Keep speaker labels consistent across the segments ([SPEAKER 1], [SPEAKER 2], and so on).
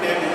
[SPEAKER 1] Yang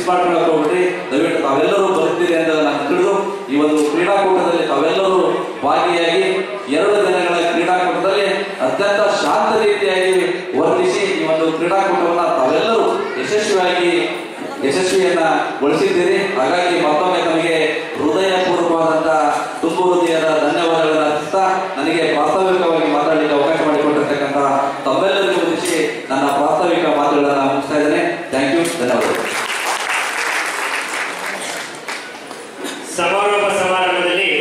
[SPEAKER 1] miss ಮಾಡ್ಕೊಳ್ಳೋಕೆ ಹೋಗ್ಬಿಟ್ರಿ. ದಯವಿಟ್ಟು ತಾವೆಲ್ಲರೂ ಬರ್ತೀರಿ ಅಂತ ನಾನು ತಿಳಿದು ಈ ಒಂದು ಕ್ರೀಡಾಕೂಟದಲ್ಲಿ ತಾವೆಲ್ಲರೂ ಭಾಗಿಯಾಗಿ 2 ದಿನಗಳ ಕ್ರೀಡಾಕೂಟದಲ್ಲಿ ಅತ್ಯಂತ ಶಾಂತ ರೀತಿಯಾಗಿ ವರ್ತಿಸಿ ಈ ಒಂದು ಕ್ರೀಡಾಕೂಟವನ್ನ ತಾವೆಲ್ಲರೂ ಯಶಸ್ವಿಗೊಳಿಸಿದ್ದೀರಿ. ಹಾಗಾಗಿ ಮತ್ತೊಮ್ಮೆ ತಮಗೆ ಹೃದಯಪೂರ್ವಕವಾದಂತಹ ತುಂಬು ಹೃದಯದ ಧನ್ಯವಾದಗಳನ್ನು ಅರ್ಪಿಸ್ತಾ ನನಗೆ ಪ್ರಾಸ್ತಾವಿಕವಾಗಿ ಮಾತಾಡಲಿಕ್ಕೆ ಅವಕಾಶ ಮಾಡಿಕೊಟ್ಟಿರ್ತಕ್ಕಂಥ ತಮ್ಮೆಲ್ಲರಿಗೂ ಉದ್ದೇಶಿಸಿ ನನ್ನ ಪ್ರಾಸ್ತಾವಿಕ ಮಾತುಗಳನ್ನು ಮುಗಿಸ್ತಾ ಇದ್ದೇನೆ. ಥ್ಯಾಂಕ್ ಯು, ಧನ್ಯವಾದಗಳು.
[SPEAKER 2] ಸಮಾರೋಪ ಸಮಾರಂಭದಲ್ಲಿ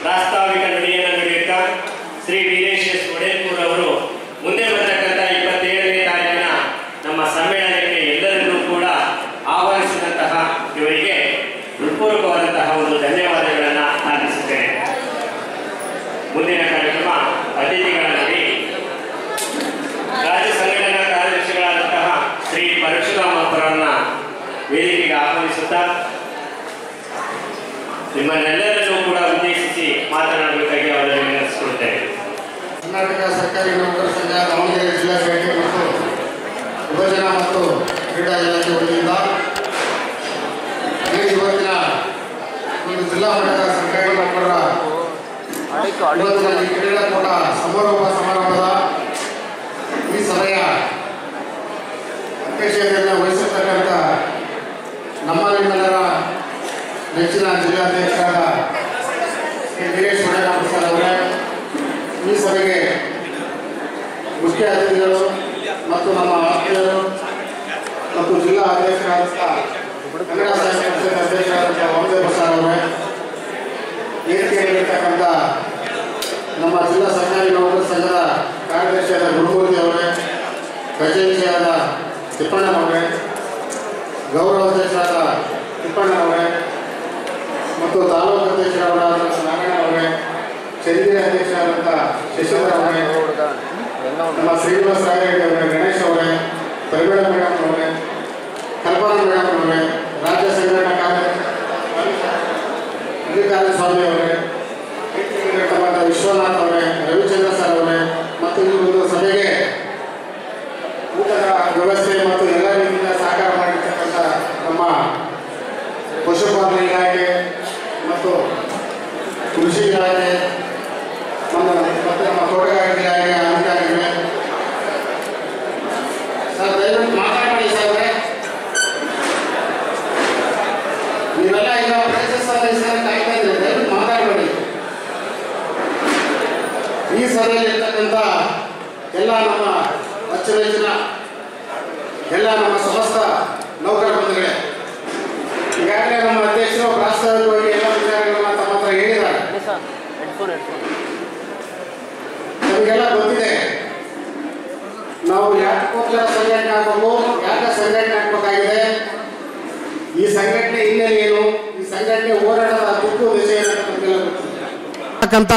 [SPEAKER 2] ಪ್ರಾಸ್ತಾವಿಕ ನುಡಿಯನ್ನು ನುಡಿಯುತ್ತಾ ಶ್ರೀ ವೀರೇಶ್ ಎಸ್ ಒಡೆಲ್ಪುರ್ ಅವರು ಮುಂದೆ ಬರತಕ್ಕಂಥ 27ನೇ ತಾರೀಕಿನ ನಮ್ಮ ಸಮ್ಮೇಳನಕ್ಕೆ ಎಲ್ಲರಿಗೂ ಕೂಡ ಆಹ್ವಾನಿಸಿದಂತಹ ಇವರಿಗೆ ಹೃತ್ಪೂರ್ವಕವಾದಂತಹ ಒಂದು ಧನ್ಯವಾದಗಳನ್ನು ಅರ್ಪಿಸುತ್ತೇನೆ. ಮುಂದಿನ ಕಾರ್ಯಕ್ರಮ ಅತಿಥಿಗಳನ್ನಾಗಿ ರಾಜ್ಯ ಸಂಘಟನಾ ಕಾರ್ಯದರ್ಶಿಗಳಾದಂತಹ ಶ್ರೀ ಪರಶುರಾಮಪ್ಪರನ್ನ ವೇದಿಕೆಗೆ ಆಹ್ವಾನಿಸುತ್ತಾ ನಿಮ್ಮನ್ನೆಲ್ಲರನ್ನೂ ಕೂಡ ಉದ್ದೇಶಿಸಿ ಮಾತನಾಡಬೇಕಾಗಿ ಅವರನ್ನು ವಿನಂತಿಸಿಕೊಳ್ಳುತ್ತೇನೆ.
[SPEAKER 3] ಕರ್ನಾಟಕ ಸರ್ಕಾರಿ ನೌಕರರ ಸಂಘ ದಾವಣಗೆರೆ ಜಿಲ್ಲಾ ಶಾಖೆ ಮತ್ತು ಯುವಜನ ಮತ್ತು ಕ್ರೀಡಾ ಇಲಾಖೆ ವತಿಯಿಂದ ಇವತ್ತಿನ ಒಂದು ಜಿಲ್ಲಾ ಮಟ್ಟದ ಸರ್ಕಾರಿ ನೌಕರರ ಇವತ್ತಿನ ಕ್ರೀಡಾಕೂಟ ಸಮಾರೋಪ ಸಮಾರಂಭದ ಈ ಸಭೆಯ ಅಧ್ಯಕ್ಷತೆಯನ್ನು ವಹಿಸಿರ್ತಕ್ಕಂಥ ನಿಮ್ಮೆಲ್ಲರ ನೆಚ್ಚಿನ ಜಿಲ್ಲಾಧ್ಯಕ್ಷರಾದ ಶ್ರೀ ವೀರೇಶ್ ಒಡೆಲ್ಪುರ್ ಅವರೇ, ಈ ಸಭೆಗೆ ಮುಖ್ಯ ಅತಿಥಿಗಳು ಮತ್ತು ನಮ್ಮ ಆತ್ಮೀಯರು ಮತ್ತು ಜಿಲ್ಲಾ ಅಧ್ಯಕ್ಷರಾದಂಥ ಕನ್ನಡ ಸಾಹಿತ್ಯ ಪರಿಷತ್ ಅಧ್ಯಕ್ಷರಾದಂಥ ವಾಮದೇವ ಪ್ರಸಾದ್ ಅವರೇ, ವೇದಿಕೆಯಲ್ಲಿರ್ತಕ್ಕಂಥ ನಮ್ಮ ಜಿಲ್ಲಾ ಸರ್ಕಾರಿ ನೌಕರರ ಸಂಘದ ಕಾರ್ಯದರ್ಶಿಯಾದ ಗುರುಮೂರ್ತಿ ಅವರೇ, ಖಜಾಂಚಿಯಾದ ತಿಪ್ಪಣ್ಣನವರೇ, ಗೌರವ ಅಧ್ಯಕ್ಷರಾದ ತಿಪ್ಪಣ್ಣನವರೇ ಮತ್ತು ತಾಲೂಕು ಅಧ್ಯಕ್ಷರಾದ ನಾರಾಯಣ ಅವರೇ, ಚಂದಿರ ಅಧ್ಯಕ್ಷರಾದಂಥ ಶಶಿಧರ ಅವರೇ, ನಮ್ಮ ಶ್ರೀನಿವಾಸ ರಾಯರೆಡ್ಡಿ ಅವರೇ, ಗಣೇಶ್ ಅವರೇ, ಪರಿಮಳ ಮೇಡಮ್ ಅವರೇ, ಕಲ್ಪನಾ ಮೇಡಮ್ ಅವರೇ, ರಾಜ್ಯ ಸಂಘಟನಾ ಕಾರ್ಯದರ್ಶಿ ಸ್ವಾಮಿ ಅವರೇ, ವಿಶ್ವನಾಥ್ ಅವರೇ, ರವಿಚಂದ್ರ ಸರ್ ಅವರೇ ಮತ್ತು ಈ ಒಂದು ಸಭೆಗೆ ಊಟದ ವ್ಯವಸ್ಥೆ ಮತ್ತು ಎಲ್ಲ ರೀತಿಯಿಂದ ಸಹಕಾರ ಮಾಡಿರ್ತಕ್ಕಂಥ ನಮ್ಮ ಪಶುಪಾಲನಾ ಇಲಾಖೆ ಮತ್ತು ಕೃಷಿ ಇಲಾಖೆ ಮತ್ತು ನಮ್ಮ ತೋಟಗಾರಿಕೆ ಇಲಾಖೆ ಅಧಿಕಾರಿಗಳೇ, ಸರ್ ದಯವಿಟ್ಟು ಮಾತಾಡಿ ಸಾರ್ರೆ. ನೀವೆಲ್ಲ ಈಗ ಪ್ರೈಸಸ್ ಕಾಯ್ತಾ ಇದ್ದೀರಿ, ದಯವಿಟ್ಟು ಮಾತಾಡಬೇಡಿ. ಈ ಸಭೆಯಲ್ಲಿ ಇರ್ತಕ್ಕಂಥ ಎಲ್ಲ ನಮ್ಮ ಅಚ್ಚುಮೆಚ್ಚಿನ ಎಲ್ಲ ನಮ್ಮ ಸಮಸ್ತ ನೌಕರ ಬಂಧುಗಳೇ, ಈಗಾಗಲೇ ನಮ್ಮ ಅಧ್ಯಕ್ಷರು ಪ್ರಾಸ್ತಾವಿಕವಾಗಿ ಎಲ್ಲ ವಿಚಾರಗಳನ್ನ ತಮ್ಮ ಹತ್ರ ಹೇಳಿದ್ದಾರೆ. ನಮಗೆಲ್ಲ ಗೊತ್ತಿದೆ ನಾವು ಯಾಕೋಸ್ಕರ ಸಂಘಟನೆ ಆಗಬೇಕು, ಯಾಕೆ ಸಂಘಟನೆ ಆಗಬೇಕಾಗಿದೆ, ಈ ಸಂಘಟನೆ ಹಿನ್ನೆಲೆ ಏನು, ಈ ಸಂಘಟನೆ ಹೋರಾಟದ ತುಕ್ಕು ದಿಶೆ ಏನಂತ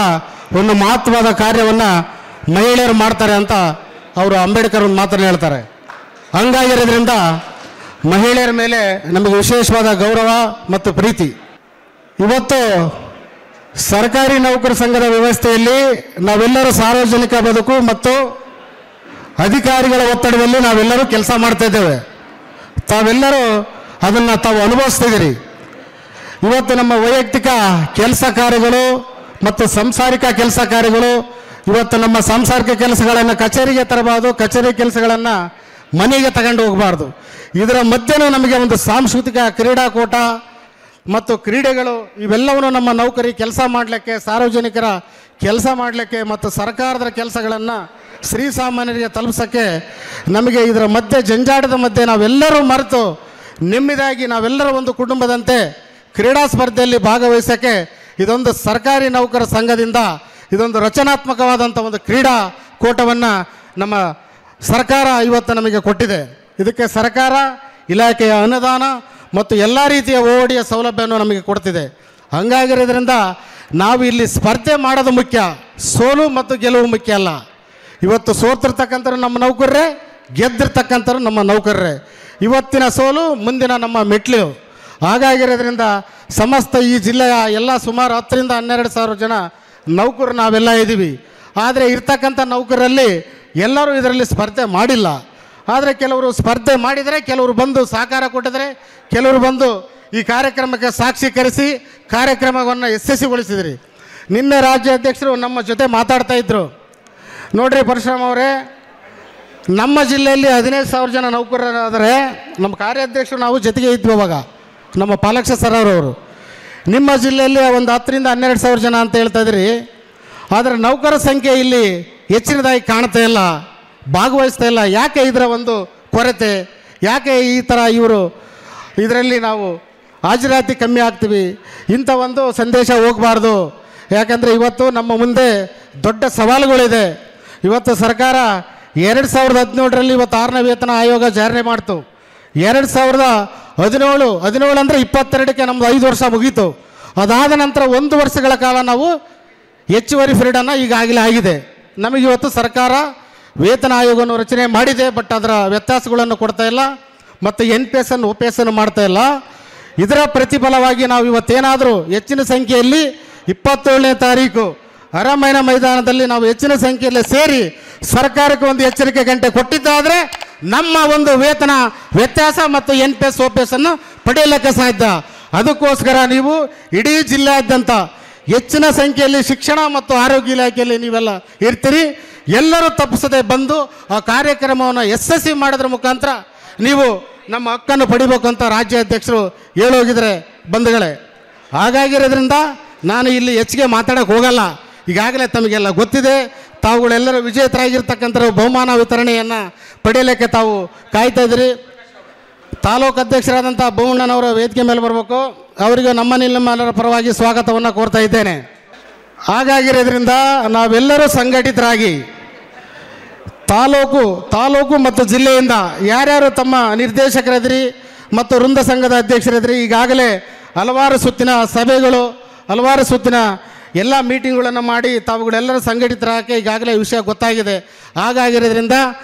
[SPEAKER 3] ಒಂದು ಮಹತ್ವದ ಕಾರ್ಯವನ್ನ ಮಹಿಳೆಯರು ಮಾಡ್ತಾರೆ ಅಂತ ಅವರು ಅಂಬೇಡ್ಕರ್ ಒಂದು ಮಾತನ್ನು ಹೇಳ್ತಾರೆ. ಹಂಗಾಗಿರೋದ್ರಿಂದ ಮಹಿಳೆಯರ ಮೇಲೆ ನಮಗೆ ವಿಶೇಷವಾದ ಗೌರವ ಮತ್ತು ಪ್ರೀತಿ. ಇವತ್ತು ಸರ್ಕಾರಿ ನೌಕರ ಸಂಘದ ವ್ಯವಸ್ಥೆಯಲ್ಲಿ ನಾವೆಲ್ಲರೂ ಸಾರ್ವಜನಿಕ ಬದುಕು ಮತ್ತು ಅಧಿಕಾರಿಗಳ ಒತ್ತಡದಲ್ಲಿ ನಾವೆಲ್ಲರೂ ಕೆಲಸ ಮಾಡ್ತಾ ಇದ್ದೇವೆ. ತಾವೆಲ್ಲರೂ ಅದನ್ನು ತಾವು ಅನುಭವಿಸ್ತಿದ್ದೀರಿ. ಇವತ್ತು ನಮ್ಮ ವೈಯಕ್ತಿಕ ಕೆಲಸ ಕಾರ್ಯಗಳು ಮತ್ತು ಸಂಸಾರಿಕ ಕೆಲಸ ಕಾರ್ಯಗಳು, ಇವತ್ತು ನಮ್ಮ ಸಾಂಸಾರಿಕ ಕೆಲಸಗಳನ್ನು ಕಚೇರಿಗೆ ತರಬಾರ್ದು, ಕಚೇರಿ ಕೆಲಸಗಳನ್ನು ಮನೆಗೆ ತಗೊಂಡು ಹೋಗಬಾರ್ದು. ಇದರ ಮಧ್ಯೆನೂ ನಮಗೆ ಒಂದು ಸಾಂಸ್ಕೃತಿಕ ಕ್ರೀಡಾಕೂಟ ಮತ್ತು ಕ್ರೀಡೆಗಳು ಇವೆಲ್ಲವನ್ನು ನಮ್ಮ ನೌಕರಿ ಕೆಲಸ ಮಾಡಲಿಕ್ಕೆ, ಸಾರ್ವಜನಿಕರ ಕೆಲಸ ಮಾಡಲಿಕ್ಕೆ ಮತ್ತು ಸರ್ಕಾರದ ಕೆಲಸಗಳನ್ನು ಶ್ರೀಸಾಮಾನ್ಯರಿಗೆ ತಲುಪಿಸೋಕ್ಕೆ ನಮಗೆ ಇದರ ಮಧ್ಯೆ ಜಂಜಾಟದ ಮಧ್ಯೆ ನಾವೆಲ್ಲರೂ ಮರೆತು ನೆಮ್ಮದಿಯಾಗಿ ನಾವೆಲ್ಲರೂ ಒಂದು ಕುಟುಂಬದಂತೆ ಕ್ರೀಡಾ ಸ್ಪರ್ಧೆಯಲ್ಲಿ ಭಾಗವಹಿಸೋಕ್ಕೆ ಇದೊಂದು ಸರ್ಕಾರಿ ನೌಕರ ಸಂಘದಿಂದ ಇದೊಂದು ರಚನಾತ್ಮಕವಾದಂಥ ಒಂದು ಕ್ರೀಡಾಕೂಟವನ್ನು ನಮ್ಮ ಸರ್ಕಾರ ಇವತ್ತು ನಮಗೆ ಕೊಟ್ಟಿದೆ. ಇದಕ್ಕೆ ಸರ್ಕಾರ ಇಲಾಖೆಯ ಅನುದಾನ ಮತ್ತು ಎಲ್ಲ ರೀತಿಯ ಓಡಿಯ ಸೌಲಭ್ಯವನ್ನು ನಮಗೆ ಕೊಡ್ತಿದೆ. ಹಾಗಾಗಿರೋದ್ರಿಂದ ನಾವು ಇಲ್ಲಿ ಸ್ಪರ್ಧೆ ಮಾಡೋದು ಮುಖ್ಯ, ಸೋಲು ಮತ್ತು ಗೆಲುವು ಮುಖ್ಯ ಅಲ್ಲ. ಇವತ್ತು ಸೋತಿರ್ತಕ್ಕಂಥವ್ರು ನಮ್ಮ ನೌಕರರೇ, ಗೆದ್ದಿರ್ತಕ್ಕಂಥವ್ರು ನಮ್ಮ ನೌಕರರೇ. ಇವತ್ತಿನ ಸೋಲು ಮುಂದಿನ ನಮ್ಮ ಮೆಟ್ಲು. ಹಾಗಾಗಿರೋದ್ರಿಂದ ಸಮಸ್ತ ಈ ಜಿಲ್ಲೆಯ ಎಲ್ಲ ಸುಮಾರು 10ರಿಂದ 12 ಸಾವಿರ ಜನ ನೌಕರು ನಾವೆಲ್ಲ ಇದ್ದೀವಿ. ಆದರೆ ಇರ್ತಕ್ಕಂಥ ನೌಕರರಲ್ಲಿ ಎಲ್ಲರೂ ಇದರಲ್ಲಿ ಸ್ಪರ್ಧೆ ಮಾಡಿಲ್ಲ. ಆದರೆ ಕೆಲವರು ಸ್ಪರ್ಧೆ ಮಾಡಿದರೆ, ಕೆಲವರು ಬಂದು ಸಹಕಾರ ಕೊಟ್ಟಿದ್ದಾರೆ, ಕೆಲವರು ಬಂದು ಈ ಕಾರ್ಯಕ್ರಮಕ್ಕೆ ಸಾಕ್ಷೀಕರಿಸಿ ಕಾರ್ಯಕ್ರಮವನ್ನು ಯಶಸ್ವಿಗೊಳಿಸಿದ್ರಿ. ನಿನ್ನೆ ರಾಜ್ಯಾಧ್ಯಕ್ಷರು ನಮ್ಮ ಜೊತೆ ಮಾತಾಡ್ತಾ ಇದ್ದರು. ನೋಡ್ರಿ ಪರಶುರಾಮ್ ಅವರೇ, ನಮ್ಮ ಜಿಲ್ಲೆಯಲ್ಲಿ 15,000 ಜನ ನೌಕರರಾದರೆ ನಮ್ಮ ಕಾರ್ಯಾಧ್ಯಕ್ಷರು ನಾವು ಜೊತೆಗೆ ಇದ್ವಿ ಅವಾಗ, ನಮ್ಮ ಪಾಲಾಕ್ಷ ಸರ್ ಅವರು. ನಿಮ್ಮ ಜಿಲ್ಲೆಯಲ್ಲಿ ಒಂದು 10,000 ರಿಂದ 12,000 ಜನ ಅಂತ ಹೇಳ್ತಾ ಇದ್ರಿ. ಆದರೆ ನೌಕರ ಸಂಖ್ಯೆ ಇಲ್ಲಿ ಹೆಚ್ಚಿನದಾಗಿ ಕಾಣ್ತಾ ಇಲ್ಲ, ಭಾಗವಹಿಸ್ತಾ ಇಲ್ಲ. ಯಾಕೆ ಇದರ ಒಂದು ಕೊರತೆ? ಯಾಕೆ ಈ ಥರ ಇವರು ಇದರಲ್ಲಿ ನಾವು ಹಾಜರಾತಿ ಕಮ್ಮಿ ಆಗ್ತೀವಿ? ಇಂಥ ಒಂದು ಸಂದೇಶ ಹೋಗಬಾರ್ದು. ಯಾಕಂದರೆ ಇವತ್ತು ನಮ್ಮ ಮುಂದೆ ದೊಡ್ಡ ಸವಾಲುಗಳಿದೆ. ಇವತ್ತು ಸರ್ಕಾರ 2017ರಲ್ಲಿ ಇವತ್ತು 6ನೇ ವೇತನ ಆಯೋಗ ಜಾರಿ ಮಾಡ್ತು. 2017 ಅಂದರೆ 22ಕ್ಕೆ ನಮ್ಮದು 5 ವರ್ಷ ಮುಗೀತು. ಅದಾದ ನಂತರ 1 ವರ್ಷಗಳ ಕಾಲ ನಾವು ಹೆಚ್ಚುವರಿ ಫ್ರೀಡನ್ನು ಈಗಾಗಲೇ ಆಗಿದೆ. ನಮಗಿವತ್ತು ಸರ್ಕಾರ ವೇತನ ಆಯೋಗವನ್ನು ರಚನೆ ಮಾಡಿದೆ, ಬಟ್ ಅದರ ವ್ಯತ್ಯಾಸಗಳನ್ನು ಕೊಡ್ತಾ ಇಲ್ಲ ಮತ್ತು NPS ಅನ್ನು OPS ಅನ್ನು ಮಾಡ್ತಾ ಇಲ್ಲ. ಇದರ ಪ್ರತಿಫಲವಾಗಿ ನಾವು ಇವತ್ತೇನಾದರೂ ಹೆಚ್ಚಿನ ಸಂಖ್ಯೆಯಲ್ಲಿ 27ನೇ ತಾರೀಕು ಅರಮೈನ ಮೈದಾನದಲ್ಲಿ ನಾವು ಹೆಚ್ಚಿನ ಸಂಖ್ಯೆಯಲ್ಲಿ ಸೇರಿ ಸರ್ಕಾರಕ್ಕೆ ಒಂದು ಎಚ್ಚರಿಕೆ ಗಂಟೆ ಕೊಟ್ಟಿದ್ದಾದರೆ ನಮ್ಮ ಒಂದು ವೇತನ ವ್ಯತ್ಯಾಸ ಮತ್ತು NPS OPS ಅನ್ನು ಪಡೆಯಲಿಕ್ಕೆ ಸಾಧ್ಯ. ಅದಕ್ಕೋಸ್ಕರ ನೀವು ಇಡೀ ಜಿಲ್ಲೆಯಾದ್ಯಂತ ಹೆಚ್ಚಿನ ಸಂಖ್ಯೆಯಲ್ಲಿ ಶಿಕ್ಷಣ ಮತ್ತು ಆರೋಗ್ಯ ಇಲಾಖೆಯಲ್ಲಿ ನೀವೆಲ್ಲ ಇರ್ತೀರಿ. ಎಲ್ಲರೂ ತಪ್ಪಿಸದೆ ಬಂದು ಆ ಕಾರ್ಯಕ್ರಮವನ್ನು ಯಶಸ್ವಿ ಮಾಡೋದ್ರ ಮುಖಾಂತರ ನೀವು ನಮ್ಮ ಹಕ್ಕನ್ನು ಪಡಿಬೇಕು ಅಂತ ರಾಜ್ಯಾಧ್ಯಕ್ಷರು ಹೇಳೋಗಿದ್ರೆ ಬಂಧುಗಳೇ. ಹಾಗಾಗಿರೋದ್ರಿಂದ ನಾನು ಇಲ್ಲಿ ಹೆಚ್ಚಿಗೆ ಮಾತಾಡೋಕ್ಕೆ ಹೋಗಲ್ಲ. ಈಗಾಗಲೇ ತಮಗೆಲ್ಲ ಗೊತ್ತಿದೆ, ತಾವುಗಳೆಲ್ಲರೂ ವಿಜೇತರಾಗಿರ್ತಕ್ಕಂಥ ಬಹುಮಾನ ವಿತರಣೆಯನ್ನು ಪಡೆಯಲಿಕ್ಕೆ ತಾವು ಕಾಯ್ತಾ ಇದ್ದೀರಿ. ತಾಲೂಕು ಅಧ್ಯಕ್ಷರಾದಂಥ ಬೋಮಣ್ಣನವರ ವೇದಿಕೆ ಮೇಲೆ ಬರಬೇಕು. ಅವರಿಗೆ ನಮ್ಮ ನಿಮ್ಮೆಲ್ಲರ ಪರವಾಗಿ ಸ್ವಾಗತವನ್ನು ಕೋರ್ತಾ ಇದ್ದೇನೆ. ಹಾಗಾಗಿರೋದ್ರಿಂದ ನಾವೆಲ್ಲರೂ ಸಂಘಟಿತರಾಗಿ ತಾಲೂಕು ಮತ್ತು ಜಿಲ್ಲೆಯಿಂದ ಯಾರ್ಯಾರು ತಮ್ಮ ನಿರ್ದೇಶಕರಿದ್ರಿ ಮತ್ತು ವೃಂದ ಸಂಘದ ಅಧ್ಯಕ್ಷರಿದ್ರಿ, ಈಗಾಗಲೇ ಹಲವಾರು ಸುತ್ತಿನ ಸಭೆಗಳು, ಹಲವಾರು ಸುತ್ತಿನ ಎಲ್ಲ ಮೀಟಿಂಗ್ಗಳನ್ನು ಮಾಡಿ ತಾವುಗಳೆಲ್ಲರೂ ಸಂಘಟಿತರಾಗಿ ಈಗಾಗಲೇ ವಿಷಯ ಗೊತ್ತಾಗಿದೆ. ಹಾಗಾಗಿರೋದ್ರಿಂದ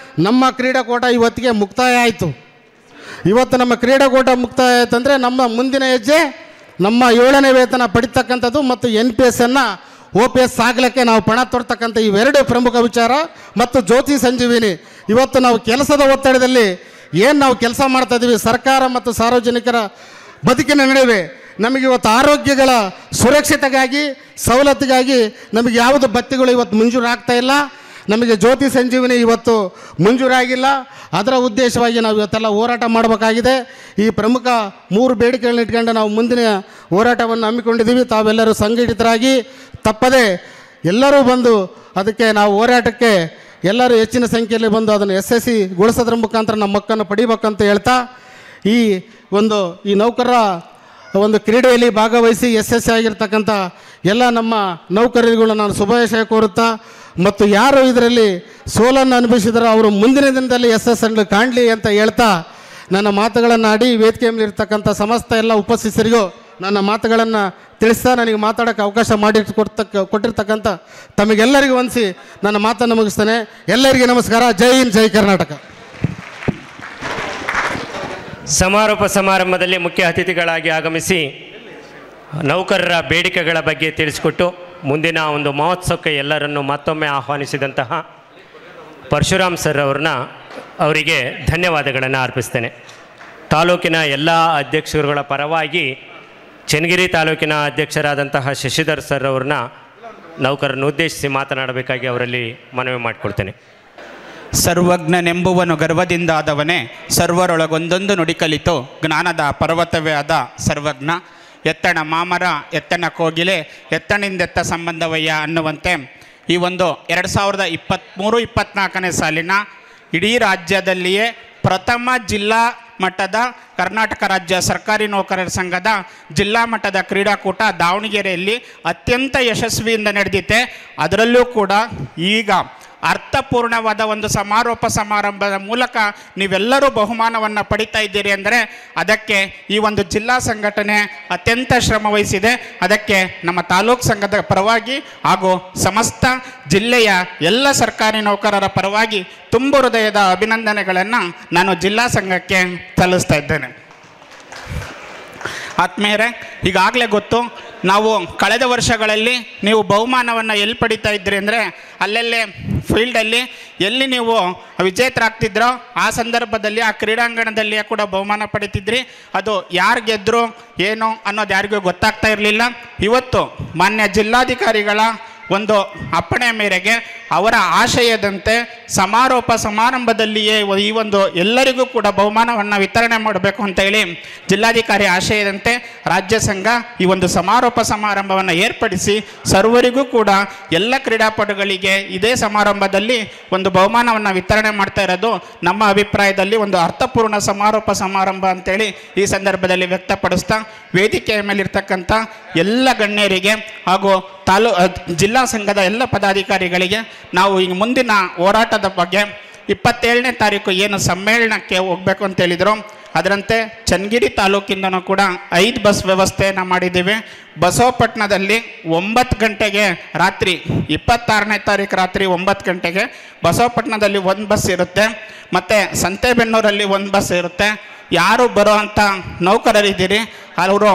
[SPEAKER 3] ನಮ್ಮ ಕ್ರೀಡಾಕೂಟ ಇವತ್ತಿಗೆ ಮುಕ್ತಾಯ ಆಯಿತು. ಇವತ್ತು ನಮ್ಮ ಕ್ರೀಡಾಕೂಟ ಮುಕ್ತಾಯ ಆಯ್ತಂದರೆ ನಮ್ಮ ಮುಂದಿನ ಹೆಜ್ಜೆ ನಮ್ಮ 7ನೇ ವೇತನ ಪಡಿತಕ್ಕಂಥದ್ದು ಮತ್ತು NPS ಅನ್ನು OPS ಆಗಲಿಕ್ಕೆ ನಾವು ಪಣ ತೊಡ್ತಕ್ಕಂಥ ಇವೆರಡು ಪ್ರಮುಖ ವಿಚಾರ. ಮತ್ತು ಜ್ಯೋತಿ ಸಂಜೀವಿನಿ, ಇವತ್ತು ನಾವು ಕೆಲಸದ ಒತ್ತಡದಲ್ಲಿ ಏನು ನಾವು ಕೆಲಸ ಮಾಡ್ತಾಯಿದ್ದೀವಿ, ಸರ್ಕಾರ ಮತ್ತು ಸಾರ್ವಜನಿಕರ ಬದುಕಿನ ನಡುವೆ ನಮಗೆ ಇವತ್ತು ಆರೋಗ್ಯಗಳ ಸುರಕ್ಷತೆಗಾಗಿ ಸವಲತ್ತಿಗಾಗಿ ನಮಗೆ ಯಾವುದು ಬತ್ತಿಗಳು ಇವತ್ತು ಮಂಜೂರಾಗ್ತಾ ಇಲ್ಲ. ನಮಗೆ ಜ್ಯೋತಿ ಸಂಜೀವಿನಿ ಇವತ್ತು ಮಂಜೂರಾಗಿಲ್ಲ. ಅದರ ಉದ್ದೇಶವಾಗಿ ನಾವು ಇವತ್ತೆಲ್ಲ ಹೋರಾಟ ಮಾಡಬೇಕಾಗಿದೆ. ಈ ಪ್ರಮುಖ 3 ಬೇಡಿಕೆಗಳನ್ನ ಇಟ್ಕೊಂಡು ನಾವು ಮುಂದಿನ ಹೋರಾಟವನ್ನು ಹಮ್ಮಿಕೊಂಡಿದ್ದೀವಿ. ತಾವೆಲ್ಲರೂ ಸಂಘಟಿತರಾಗಿ ತಪ್ಪದೆ ಎಲ್ಲರೂ ಬಂದು ಅದಕ್ಕೆ ನಾವು ಹೋರಾಟಕ್ಕೆ ಎಲ್ಲರೂ ಹೆಚ್ಚಿನ ಸಂಖ್ಯೆಯಲ್ಲಿ ಬಂದು ಅದನ್ನು ಯಶಸ್ವಿಗೊಳಿಸೋದ್ರ ಮುಖಾಂತರ ನಮ್ಮ ಹಕ್ಕನ್ನು ಪಡಿಬೇಕಂತ ಹೇಳ್ತಾ ಈ ನೌಕರರ ಒಂದು ಕ್ರೀಡೆಯಲ್ಲಿ ಭಾಗವಹಿಸಿ ಯಶಸ್ವಿಯಾಗಿರ್ತಕ್ಕಂಥ ಎಲ್ಲ ನಮ್ಮ ನೌಕರರುಗಳು ನಾನು ಶುಭಾಶಯ ಕೋರುತ್ತಾ, ಮತ್ತು ಯಾರು ಇದರಲ್ಲಿ ಸೋಲನ್ನು ಅನುಭವಿಸಿದಾರೋ ಅವರು ಮುಂದಿನ ದಿನದಲ್ಲಿ ಯಶಸ್ಸನ್ನು ಕಾಣಲಿ ಅಂತ ಹೇಳ್ತಾ ನನ್ನ ಮಾತುಗಳನ್ನು ಆಡಿ ವೇದಿಕೆ ಮೇಲೆ ಇರ್ತಕ್ಕಂಥ ಸಮಸ್ತ ಎಲ್ಲ ಉಪಸ್ಥಿತರಿಗೂ ನನ್ನ ಮಾತುಗಳನ್ನು ತಿಳಿಸ್ತಾ ನನಗೆ ಮಾತಾಡೋಕ್ಕೆ ಅವಕಾಶ ಕೊಟ್ಟಿರ್ತಕ್ಕಂಥ ತಮಗೆಲ್ಲರಿಗೂ ವಂದಿಸಿ ನನ್ನ ಮಾತನ್ನು ಮುಗಿಸ್ತೇನೆ. ಎಲ್ಲರಿಗೂ ನಮಸ್ಕಾರ. ಜೈ ಹಿಂದ್, ಜೈ ಕರ್ನಾಟಕ.
[SPEAKER 2] ಸಮಾರೋಪ ಸಮಾರಂಭದಲ್ಲಿ ಮುಖ್ಯ ಅತಿಥಿಗಳಾಗಿ ಆಗಮಿಸಿ ನೌಕರರ ಬೇಡಿಕೆಗಳ ಬಗ್ಗೆ ತಿಳಿಸಿಕೊಟ್ಟು ಮುಂದಿನ ಒಂದು ಮಹೋತ್ಸವಕ್ಕೆ ಎಲ್ಲರನ್ನು ಮತ್ತೊಮ್ಮೆ ಆಹ್ವಾನಿಸಿದಂತಹ ಪರಶುರಾಮ್ ಸರ್ ಅವರಿಗೆ ಧನ್ಯವಾದಗಳನ್ನು ಅರ್ಪಿಸ್ತೇನೆ. ತಾಲೂಕಿನ ಎಲ್ಲ ಅಧ್ಯಕ್ಷರುಗಳ ಪರವಾಗಿ ಚನ್ನಗಿರಿ ತಾಲೂಕಿನ ಅಧ್ಯಕ್ಷರಾದಂತಹ ಶಶಿಧರ್ ಸರ್ ನೌಕರನ್ನು ಉದ್ದೇಶಿಸಿ ಮಾತನಾಡಬೇಕಾಗಿ ಅವರಲ್ಲಿ ಮನವಿ ಮಾಡಿಕೊಳ್ತೇನೆ.
[SPEAKER 4] ಸರ್ವಜ್ಞನೆಂಬುವನು ಗರ್ವದಿಂದಾದವನೇ ಸರ್ವರೊಳಗೊಂದೊಂದು ನುಡಿ ಕಲಿತು ಜ್ಞಾನದ ಪರ್ವತವೇ ಆದ ಸರ್ವಜ್ಞ. ಎತ್ತಣ ಮಾಮರ ಎತ್ತನ ಕೋಗಿಲೆ ಎತ್ತಣಿಂದೆತ್ತ ಸಂಬಂಧವಯ್ಯ ಅನ್ನುವಂತೆ ಈ ಒಂದು 2023-24ನೇ ಸಾಲಿನ ಇಡೀ ರಾಜ್ಯದಲ್ಲಿಯೇ ಪ್ರಥಮ ಜಿಲ್ಲಾ ಮಟ್ಟದ ಕರ್ನಾಟಕ ರಾಜ್ಯ ಸರ್ಕಾರಿ ನೌಕರರ ಸಂಘದ ಜಿಲ್ಲಾ ಮಟ್ಟದ ಕ್ರೀಡಾಕೂಟ ದಾವಣಗೆರೆಯಲ್ಲಿ ಅತ್ಯಂತ ಯಶಸ್ವಿಯಿಂದ ನಡೆದಿದೆ. ಅದರಲ್ಲೂ ಕೂಡ ಈಗ ಅರ್ಥಪೂರ್ಣವಾದ ಒಂದು ಸಮಾರೋಪ ಸಮಾರಂಭದ ಮೂಲಕ ನೀವೆಲ್ಲರೂ ಬಹುಮಾನವನ್ನು ಪಡಿತಾ ಇದ್ದೀರಿ ಅಂದರೆ ಅದಕ್ಕೆ ಈ ಒಂದು ಜಿಲ್ಲಾ ಸಂಘಟನೆ ಅತ್ಯಂತ ಶ್ರಮ ವಹಿಸಿದೆ. ಅದಕ್ಕೆ ನಮ್ಮ ತಾಲೂಕು ಸಂಘದ ಪರವಾಗಿ ಹಾಗೂ ಸಮಸ್ತ ಜಿಲ್ಲೆಯ ಎಲ್ಲ ಸರ್ಕಾರಿ ನೌಕರರ ಪರವಾಗಿ ತುಂಬ ಹೃದಯದ ಅಭಿನಂದನೆಗಳನ್ನು ನಾನು ಜಿಲ್ಲಾ ಸಂಘಕ್ಕೆ ಸಲ್ಲಿಸ್ತಾ ಇದ್ದೇನೆ. ಆತ್ಮೀಯರೇ, ಈಗಾಗಲೇ ಗೊತ್ತು, ನಾವು ಕಳೆದ ವರ್ಷಗಳಲ್ಲಿ ನೀವು ಬಹುಮಾನವನ್ನು ಎಲ್ಲಿ ಪಡಿತಾ ಇದ್ರಿ ಅಂದರೆ ಅಲ್ಲಲ್ಲೇ ಫೀಲ್ಡಲ್ಲಿ ಎಲ್ಲಿ ನೀವು ವಿಜೇತರಾಗ್ತಿದ್ರೋ ಆ ಸಂದರ್ಭದಲ್ಲಿ ಆ ಕ್ರೀಡಾಂಗಣದಲ್ಲಿಯೇ ಕೂಡ ಬಹುಮಾನ ಪಡಿತಿದ್ರಿ. ಅದು ಯಾರು ಗೆದ್ದರು ಏನು ಅನ್ನೋದು ಯಾರಿಗೂ ಗೊತ್ತಾಗ್ತಾ ಇರಲಿಲ್ಲ. ಇವತ್ತು ಮಾನ್ಯ ಜಿಲ್ಲಾಧಿಕಾರಿಗಳ ಒಂದು ಅಪ್ಪಣೆ ಮೇರೆಗೆ ಅವರ ಆಶಯದಂತೆ ಸಮಾರೋಪ ಸಮಾರಂಭದಲ್ಲಿಯೇ ಈ ಒಂದು ಎಲ್ಲರಿಗೂ ಕೂಡ ಬಹುಮಾನವನ್ನು ವಿತರಣೆ ಮಾಡಬೇಕು ಅಂತ ಹೇಳಿ ಜಿಲ್ಲಾಧಿಕಾರಿ ಆಶಯದಂತೆ ರಾಜ್ಯ ಸಂಘ ಈ ಒಂದು ಸಮಾರೋಪ ಸಮಾರಂಭವನ್ನು ಏರ್ಪಡಿಸಿ ಸರ್ವರಿಗೂ ಕೂಡ ಎಲ್ಲ ಕ್ರೀಡಾಪಟುಗಳಿಗೆ ಇದೇ ಸಮಾರಂಭದಲ್ಲಿ ಒಂದು ಬಹುಮಾನವನ್ನು ವಿತರಣೆ ಮಾಡ್ತಾ ಇರೋದು ನಮ್ಮ ಅಭಿಪ್ರಾಯದಲ್ಲಿ ಒಂದು ಅರ್ಥಪೂರ್ಣ ಸಮಾರೋಪ ಸಮಾರಂಭ ಅಂತೇಳಿ ಈ ಸಂದರ್ಭದಲ್ಲಿ ವ್ಯಕ್ತಪಡಿಸ್ತಾ ವೇದಿಕೆಯ ಮೇಲಿರ್ತಕ್ಕಂಥ ಎಲ್ಲ ಗಣ್ಯರಿಗೆ ಹಾಗೂ ಜಿಲ್ಲಾ ಸಂಘದ ಎಲ್ಲ ಪದಾಧಿಕಾರಿಗಳಿಗೆ ನಾವು ಈಗ ಮುಂದಿನ ಹೋರಾಟದ ಬಗ್ಗೆ 27ನೇ ತಾರೀಕು ಏನು ಸಮ್ಮೇಳನಕ್ಕೆ ಹೋಗಬೇಕು ಅಂತ ಹೇಳಿದರು ಅದರಂತೆ ಚನ್ನಗಿರಿ ತಾಲೂಕಿಂದನೂ ಕೂಡ 5 ಬಸ್ ವ್ಯವಸ್ಥೆಯನ್ನು ಮಾಡಿದ್ದೀವಿ. ಬಸವಪಟ್ಟಣದಲ್ಲಿ 9 ಗಂಟೆಗೆ ರಾತ್ರಿ 26ನೇ ತಾರೀಕು ರಾತ್ರಿ 9 ಗಂಟೆಗೆ ಬಸವಪಟ್ಟಣದಲ್ಲಿ 1 ಬಸ್ ಇರುತ್ತೆ. ಮತ್ತು ಸಂತೆಬೆನ್ನೂರಲ್ಲಿ 1 ಬಸ್ ಇರುತ್ತೆ. ಯಾರು ಬರೋ ಅಂಥ ನೌಕರರಿದ್ದೀರಿ ಅವರು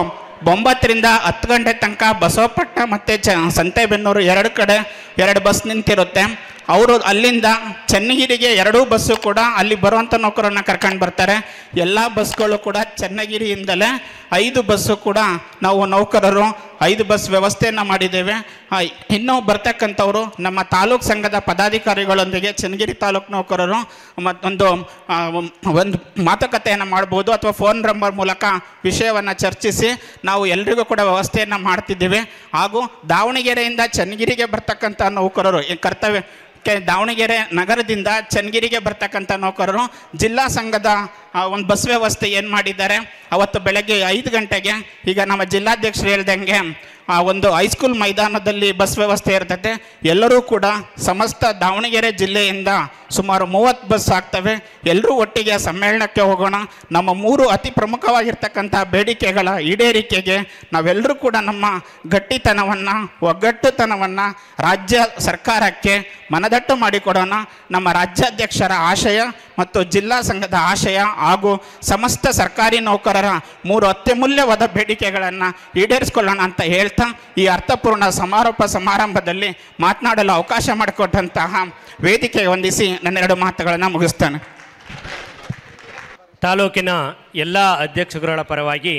[SPEAKER 4] 9 ರಿಂದ 10 ಗಂಟೆ ತನಕ ಬಸವಪಟ್ಟಣ ಮತ್ತು ಸಂತೆಬೆನ್ನೂರು 2 ಕಡೆ 2 ಬಸ್ ನಿಂತಿರುತ್ತೆ. ಅವರು ಅಲ್ಲಿಂದ ಚನ್ನಗಿರಿಗೆ 2 ಬಸ್ಸು ಕೂಡ ಅಲ್ಲಿ ಬರುವಂಥ ನೌಕರನ್ನ ಕರ್ಕೊಂಡು ಬರ್ತಾರೆ. ಎಲ್ಲ ಬಸ್ಗಳು ಕೂಡ ಚನ್ನಗಿರಿಯಿಂದಲೇ 5 ಬಸ್ಸು ಕೂಡ ನಾವು ನೌಕರರು 5 ಬಸ್ ವ್ಯವಸ್ಥೆಯನ್ನು ಮಾಡಿದ್ದೇವೆ. ಇನ್ನೂ ಬರ್ತಕ್ಕಂಥವರು ನಮ್ಮ ತಾಲೂಕು ಸಂಘದ ಪದಾಧಿಕಾರಿಗಳೊಂದಿಗೆ ಚನ್ನಗಿರಿ ತಾಲೂಕು ನೌಕರರು ಒಂದು ಮಾತುಕತೆಯನ್ನು ಮಾಡ್ಬೋದು ಅಥವಾ ಫೋನ್ ನಂಬರ್ ಮೂಲಕ ವಿಷಯವನ್ನು ಚರ್ಚಿಸಿ ನಾವು ಎಲ್ರಿಗೂ ಕೂಡ ವ್ಯವಸ್ಥೆಯನ್ನು ಮಾಡ್ತಿದ್ದೀವಿ. ಹಾಗೂ ದಾವಣಗೆರೆಯಿಂದ ಚನ್ನಗಿರಿಗೆ ಬರ್ತಕ್ಕಂಥ ನೌಕರರು ಈ ಕರ್ತವ್ಯ ದಾವಣಗೆರೆ ನಗರದಿಂದ ಚನ್ನಗಿರಿಗೆ ಬರ್ತಕ್ಕಂಥ ನೌಕರರು ಜಿಲ್ಲಾ ಸಂಘದ ಒಂದು ಬಸ್ ವ್ಯವಸ್ಥೆ ಏನು ಮಾಡಿದ್ದಾರೆ ಅವತ್ತು ಬೆಳಗ್ಗೆ 5 ಗಂಟೆಗೆ ಈಗ ನಮ್ಮ ಜಿಲ್ಲಾಧ್ಯಕ್ಷರು ಹೇಳ್ದಂಗೆ ಒಂದು ಹೈಸ್ಕೂಲ್ ಮೈದಾನದಲ್ಲಿ ಬಸ್ ವ್ಯವಸ್ಥೆ ಇರ್ತದೆ. ಎಲ್ಲರೂ ಕೂಡ ಸಮಸ್ತ ದಾವಣಗೆರೆ ಜಿಲ್ಲೆಯಿಂದ ಸುಮಾರು 30 ಬಸ್ ಆಗ್ತವೆ. ಎಲ್ಲರೂ ಒಟ್ಟಿಗೆ ಸಮ್ಮೇಳನಕ್ಕೆ ಹೋಗೋಣ. ನಮ್ಮ 3 ಅತಿ ಪ್ರಮುಖವಾಗಿರ್ತಕ್ಕಂಥ ಬೇಡಿಕೆಗಳ ಈಡೇರಿಕೆಗೆ ನಾವೆಲ್ಲರೂ ಕೂಡ ನಮ್ಮ ಗಟ್ಟಿತನವನ್ನು ಒಗ್ಗಟ್ಟುತನವನ್ನು ರಾಜ್ಯ ಸರ್ಕಾರಕ್ಕೆ ಮನದಟ್ಟು ಮಾಡಿಕೊಡೋಣ. ನಮ್ಮ ರಾಜ್ಯಾಧ್ಯಕ್ಷರ ಆಶಯ ಮತ್ತು ಜಿಲ್ಲಾ ಸಂಘದ ಆಶಯ ಹಾಗೂ ಸಮಸ್ತ ಸರ್ಕಾರಿ ನೌಕರರ 3 ಅತ್ಯಮೂಲ್ಯವಾದ ಬೇಡಿಕೆಗಳನ್ನು ಈಡೇರಿಸಿಕೊಳ್ಳೋಣ ಅಂತ ಹೇಳ್ತಾ ಈ ಅರ್ಥಪೂರ್ಣ ಸಮಾರೋಪ ಸಮಾರಂಭದಲ್ಲಿ ಮಾತನಾಡಲು ಅವಕಾಶ ಮಾಡಿಕೊಟ್ಟಂತಹ ವೇದಿಕೆ ವಂದಿಸಿ ನನ್ನ 2 ಮಾತುಗಳನ್ನು ಮುಗಿಸ್ತೇನೆ.
[SPEAKER 2] ತಾಲೂಕಿನ ಎಲ್ಲ ಅಧ್ಯಕ್ಷರುಗಳ ಪರವಾಗಿ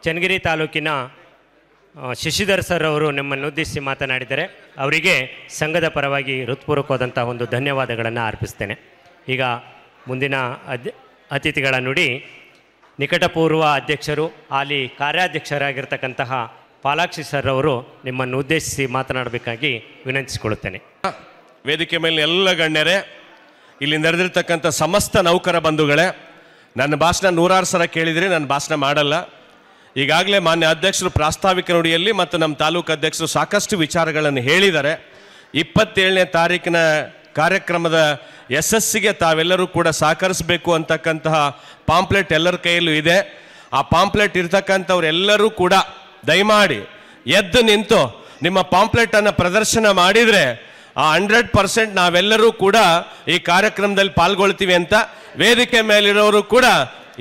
[SPEAKER 2] ಚನ್ನಗಿರಿ ತಾಲೂಕಿನ ಶಶಿಧರ್ ಸರ್ ಅವರು ನಮ್ಮನ್ನು ಉದ್ದೇಶಿಸಿ ಮಾತನಾಡಿದ್ದಾರೆ. ಅವರಿಗೆ ಸಂಘದ ಪರವಾಗಿ ಹೃತ್ಪೂರ್ವಕವಾದಂಥ ಒಂದು ಧನ್ಯವಾದಗಳನ್ನು ಅರ್ಪಿಸ್ತೇನೆ. ಈಗ ಮುಂದಿನ ಅತಿಥಿಗಳ ನುಡಿ ನಿಕಟಪೂರ್ವ ಅಧ್ಯಕ್ಷರು ಹಾಲಿ ಕಾರ್ಯಾಧ್ಯಕ್ಷರಾಗಿರ್ತಕ್ಕಂತಹ ಪಾಲಾಕ್ಷಿ ಸರ್ ಅವರು ನಿಮ್ಮನ್ನು ಉದ್ದೇಶಿಸಿ ಮಾತನಾಡಬೇಕಾಗಿ ವಿನಂತಿಸಿಕೊಳ್ಳುತ್ತೇನೆ.
[SPEAKER 5] ವೇದಿಕೆ ಮೇಲೆ ಎಲ್ಲ ಗಣ್ಯರೇ, ಇಲ್ಲಿ ನಡೆದಿರ್ತಕ್ಕಂಥ ಸಮಸ್ತ ನೌಕರ ಬಂಧುಗಳೇ, ನನ್ನ ಭಾಷಣ 106 ಸಲ ಕೇಳಿದರೆ ನನ್ನ ಭಾಷಣ ಮಾಡಲ್ಲ. ಈಗಾಗಲೇ ಮಾನ್ಯ ಅಧ್ಯಕ್ಷರು ಪ್ರಾಸ್ತಾವಿಕ ನುಡಿಯಲ್ಲಿ ಮತ್ತು ನಮ್ಮ ತಾಲೂಕು ಅಧ್ಯಕ್ಷರು ಸಾಕಷ್ಟು ವಿಚಾರಗಳನ್ನು ಹೇಳಿದ್ದಾರೆ. 27ನೇ ತಾರೀಕಿನ ಕಾರ್ಯಕ್ರಮದ ಯಶಸ್ಸಿಗೆ ತಾವೆಲ್ಲರೂ ಕೂಡ ಸಹಕರಿಸಬೇಕು ಅಂತಕ್ಕಂತಹ ಪಾಂಪ್ಲೆಟ್ ಎಲ್ಲರ ಕೈಯಲ್ಲೂ ಇದೆ. ಆ ಪಾಂಪ್ಲೆಟ್ ಇರ್ತಕ್ಕಂಥವ್ರೆಲ್ಲರೂ ಕೂಡ ದಯಮಾಡಿ ಎದ್ದು ನಿಂತು ನಿಮ್ಮ ಪಾಂಪ್ಲೆಟನ್ನು ಪ್ರದರ್ಶನ ಮಾಡಿದರೆ 100% ನಾವೆಲ್ಲರೂ ಕೂಡ ಈ ಕಾರ್ಯಕ್ರಮದಲ್ಲಿ ಪಾಲ್ಗೊಳ್ತೀವಿ ಅಂತ ವೇದಿಕೆ ಮೇಲಿರೋರು ಕೂಡ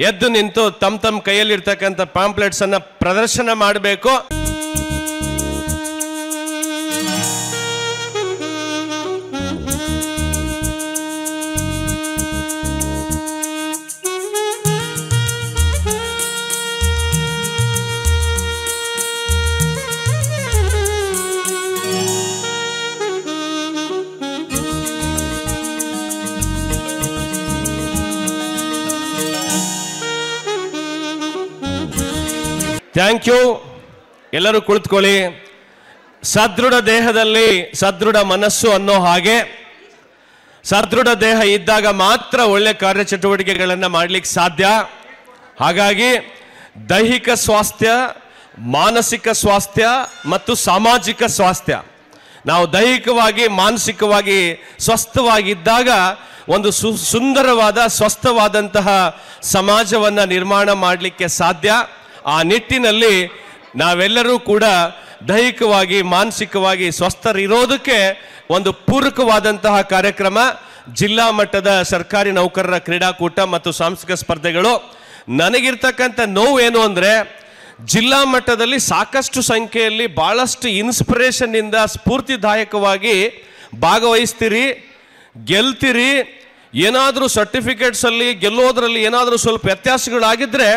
[SPEAKER 5] ಎದ್ದು ನಿಂತು ತಮ್ಮ ಕೈಯಲ್ಲಿರ್ತಕ್ಕಂಥ ಪಾಂಪ್ಲೆಟ್ಸನ್ನು ಪ್ರದರ್ಶನ ಮಾಡಬೇಕು. Thank you. ಎಲ್ಲರೂ ಕುಳಿತುಕೊಳ್ಳಿ. ಸದೃಢ ದೇಹದಲ್ಲಿ ಸದೃಢ ಮನಸ್ಸು ಅನ್ನೋ ಹಾಗೆ ಸದೃಢ ದೇಹ ಇದ್ದಾಗ ಮಾತ್ರ ಒಳ್ಳೆ ಕಾರ್ಯಚಟುವಟಿಕೆಗಳನ್ನು ಮಾಡಲಿಕ್ಕೆ ಸಾಧ್ಯ. ಹಾಗಾಗಿ ದೈಹಿಕ ಸ್ವಾಸ್ಥ್ಯ, ಮಾನಸಿಕ ಸ್ವಾಸ್ಥ್ಯ ಮತ್ತು ಸಾಮಾಜಿಕ ಸ್ವಾಸ್ಥ್ಯ, ನಾವು ದೈಹಿಕವಾಗಿ ಮಾನಸಿಕವಾಗಿ ಸ್ವಸ್ಥವಾಗಿದ್ದಾಗ ಒಂದು ಸುಂದರವಾದ ಸ್ವಸ್ಥವಾದಂತಹ ಸಮಾಜವನ್ನು ನಿರ್ಮಾಣ ಮಾಡಲಿಕ್ಕೆ ಸಾಧ್ಯ. ಆ ನಿಟ್ಟಿನಲ್ಲಿ ನಾವೆಲ್ಲರೂ ಕೂಡ ದೈಹಿಕವಾಗಿ ಮಾನಸಿಕವಾಗಿ ಸ್ವಸ್ಥರಿರೋದಕ್ಕೆ ಒಂದು ಪೂರಕವಾದಂತಹ ಕಾರ್ಯಕ್ರಮ ಜಿಲ್ಲಾ ಮಟ್ಟದ ಸರ್ಕಾರಿ ನೌಕರರ ಕ್ರೀಡಾಕೂಟ ಮತ್ತು ಸಾಂಸ್ಕೃತಿಕ ಸ್ಪರ್ಧೆಗಳು. ನನಗಿರ್ತಕ್ಕಂಥ ನೋವು ಏನು ಅಂದರೆ, ಜಿಲ್ಲಾ ಮಟ್ಟದಲ್ಲಿ ಸಾಕಷ್ಟು ಸಂಖ್ಯೆಯಲ್ಲಿ ಭಾಳಷ್ಟು ಇನ್ಸ್ಪಿರೇಷನ್ನಿಂದ ಸ್ಫೂರ್ತಿದಾಯಕವಾಗಿ ಭಾಗವಹಿಸ್ತೀರಿ. ಗೆಲ್ತೀರಿ, ಏನಾದರೂ ಸರ್ಟಿಫಿಕೇಟ್ಸಲ್ಲಿ ಗೆಲ್ಲೋದ್ರಲ್ಲಿ ಏನಾದರೂ ಸ್ವಲ್ಪ ವ್ಯತ್ಯಾಸಗಳಾಗಿದ್ದರೆ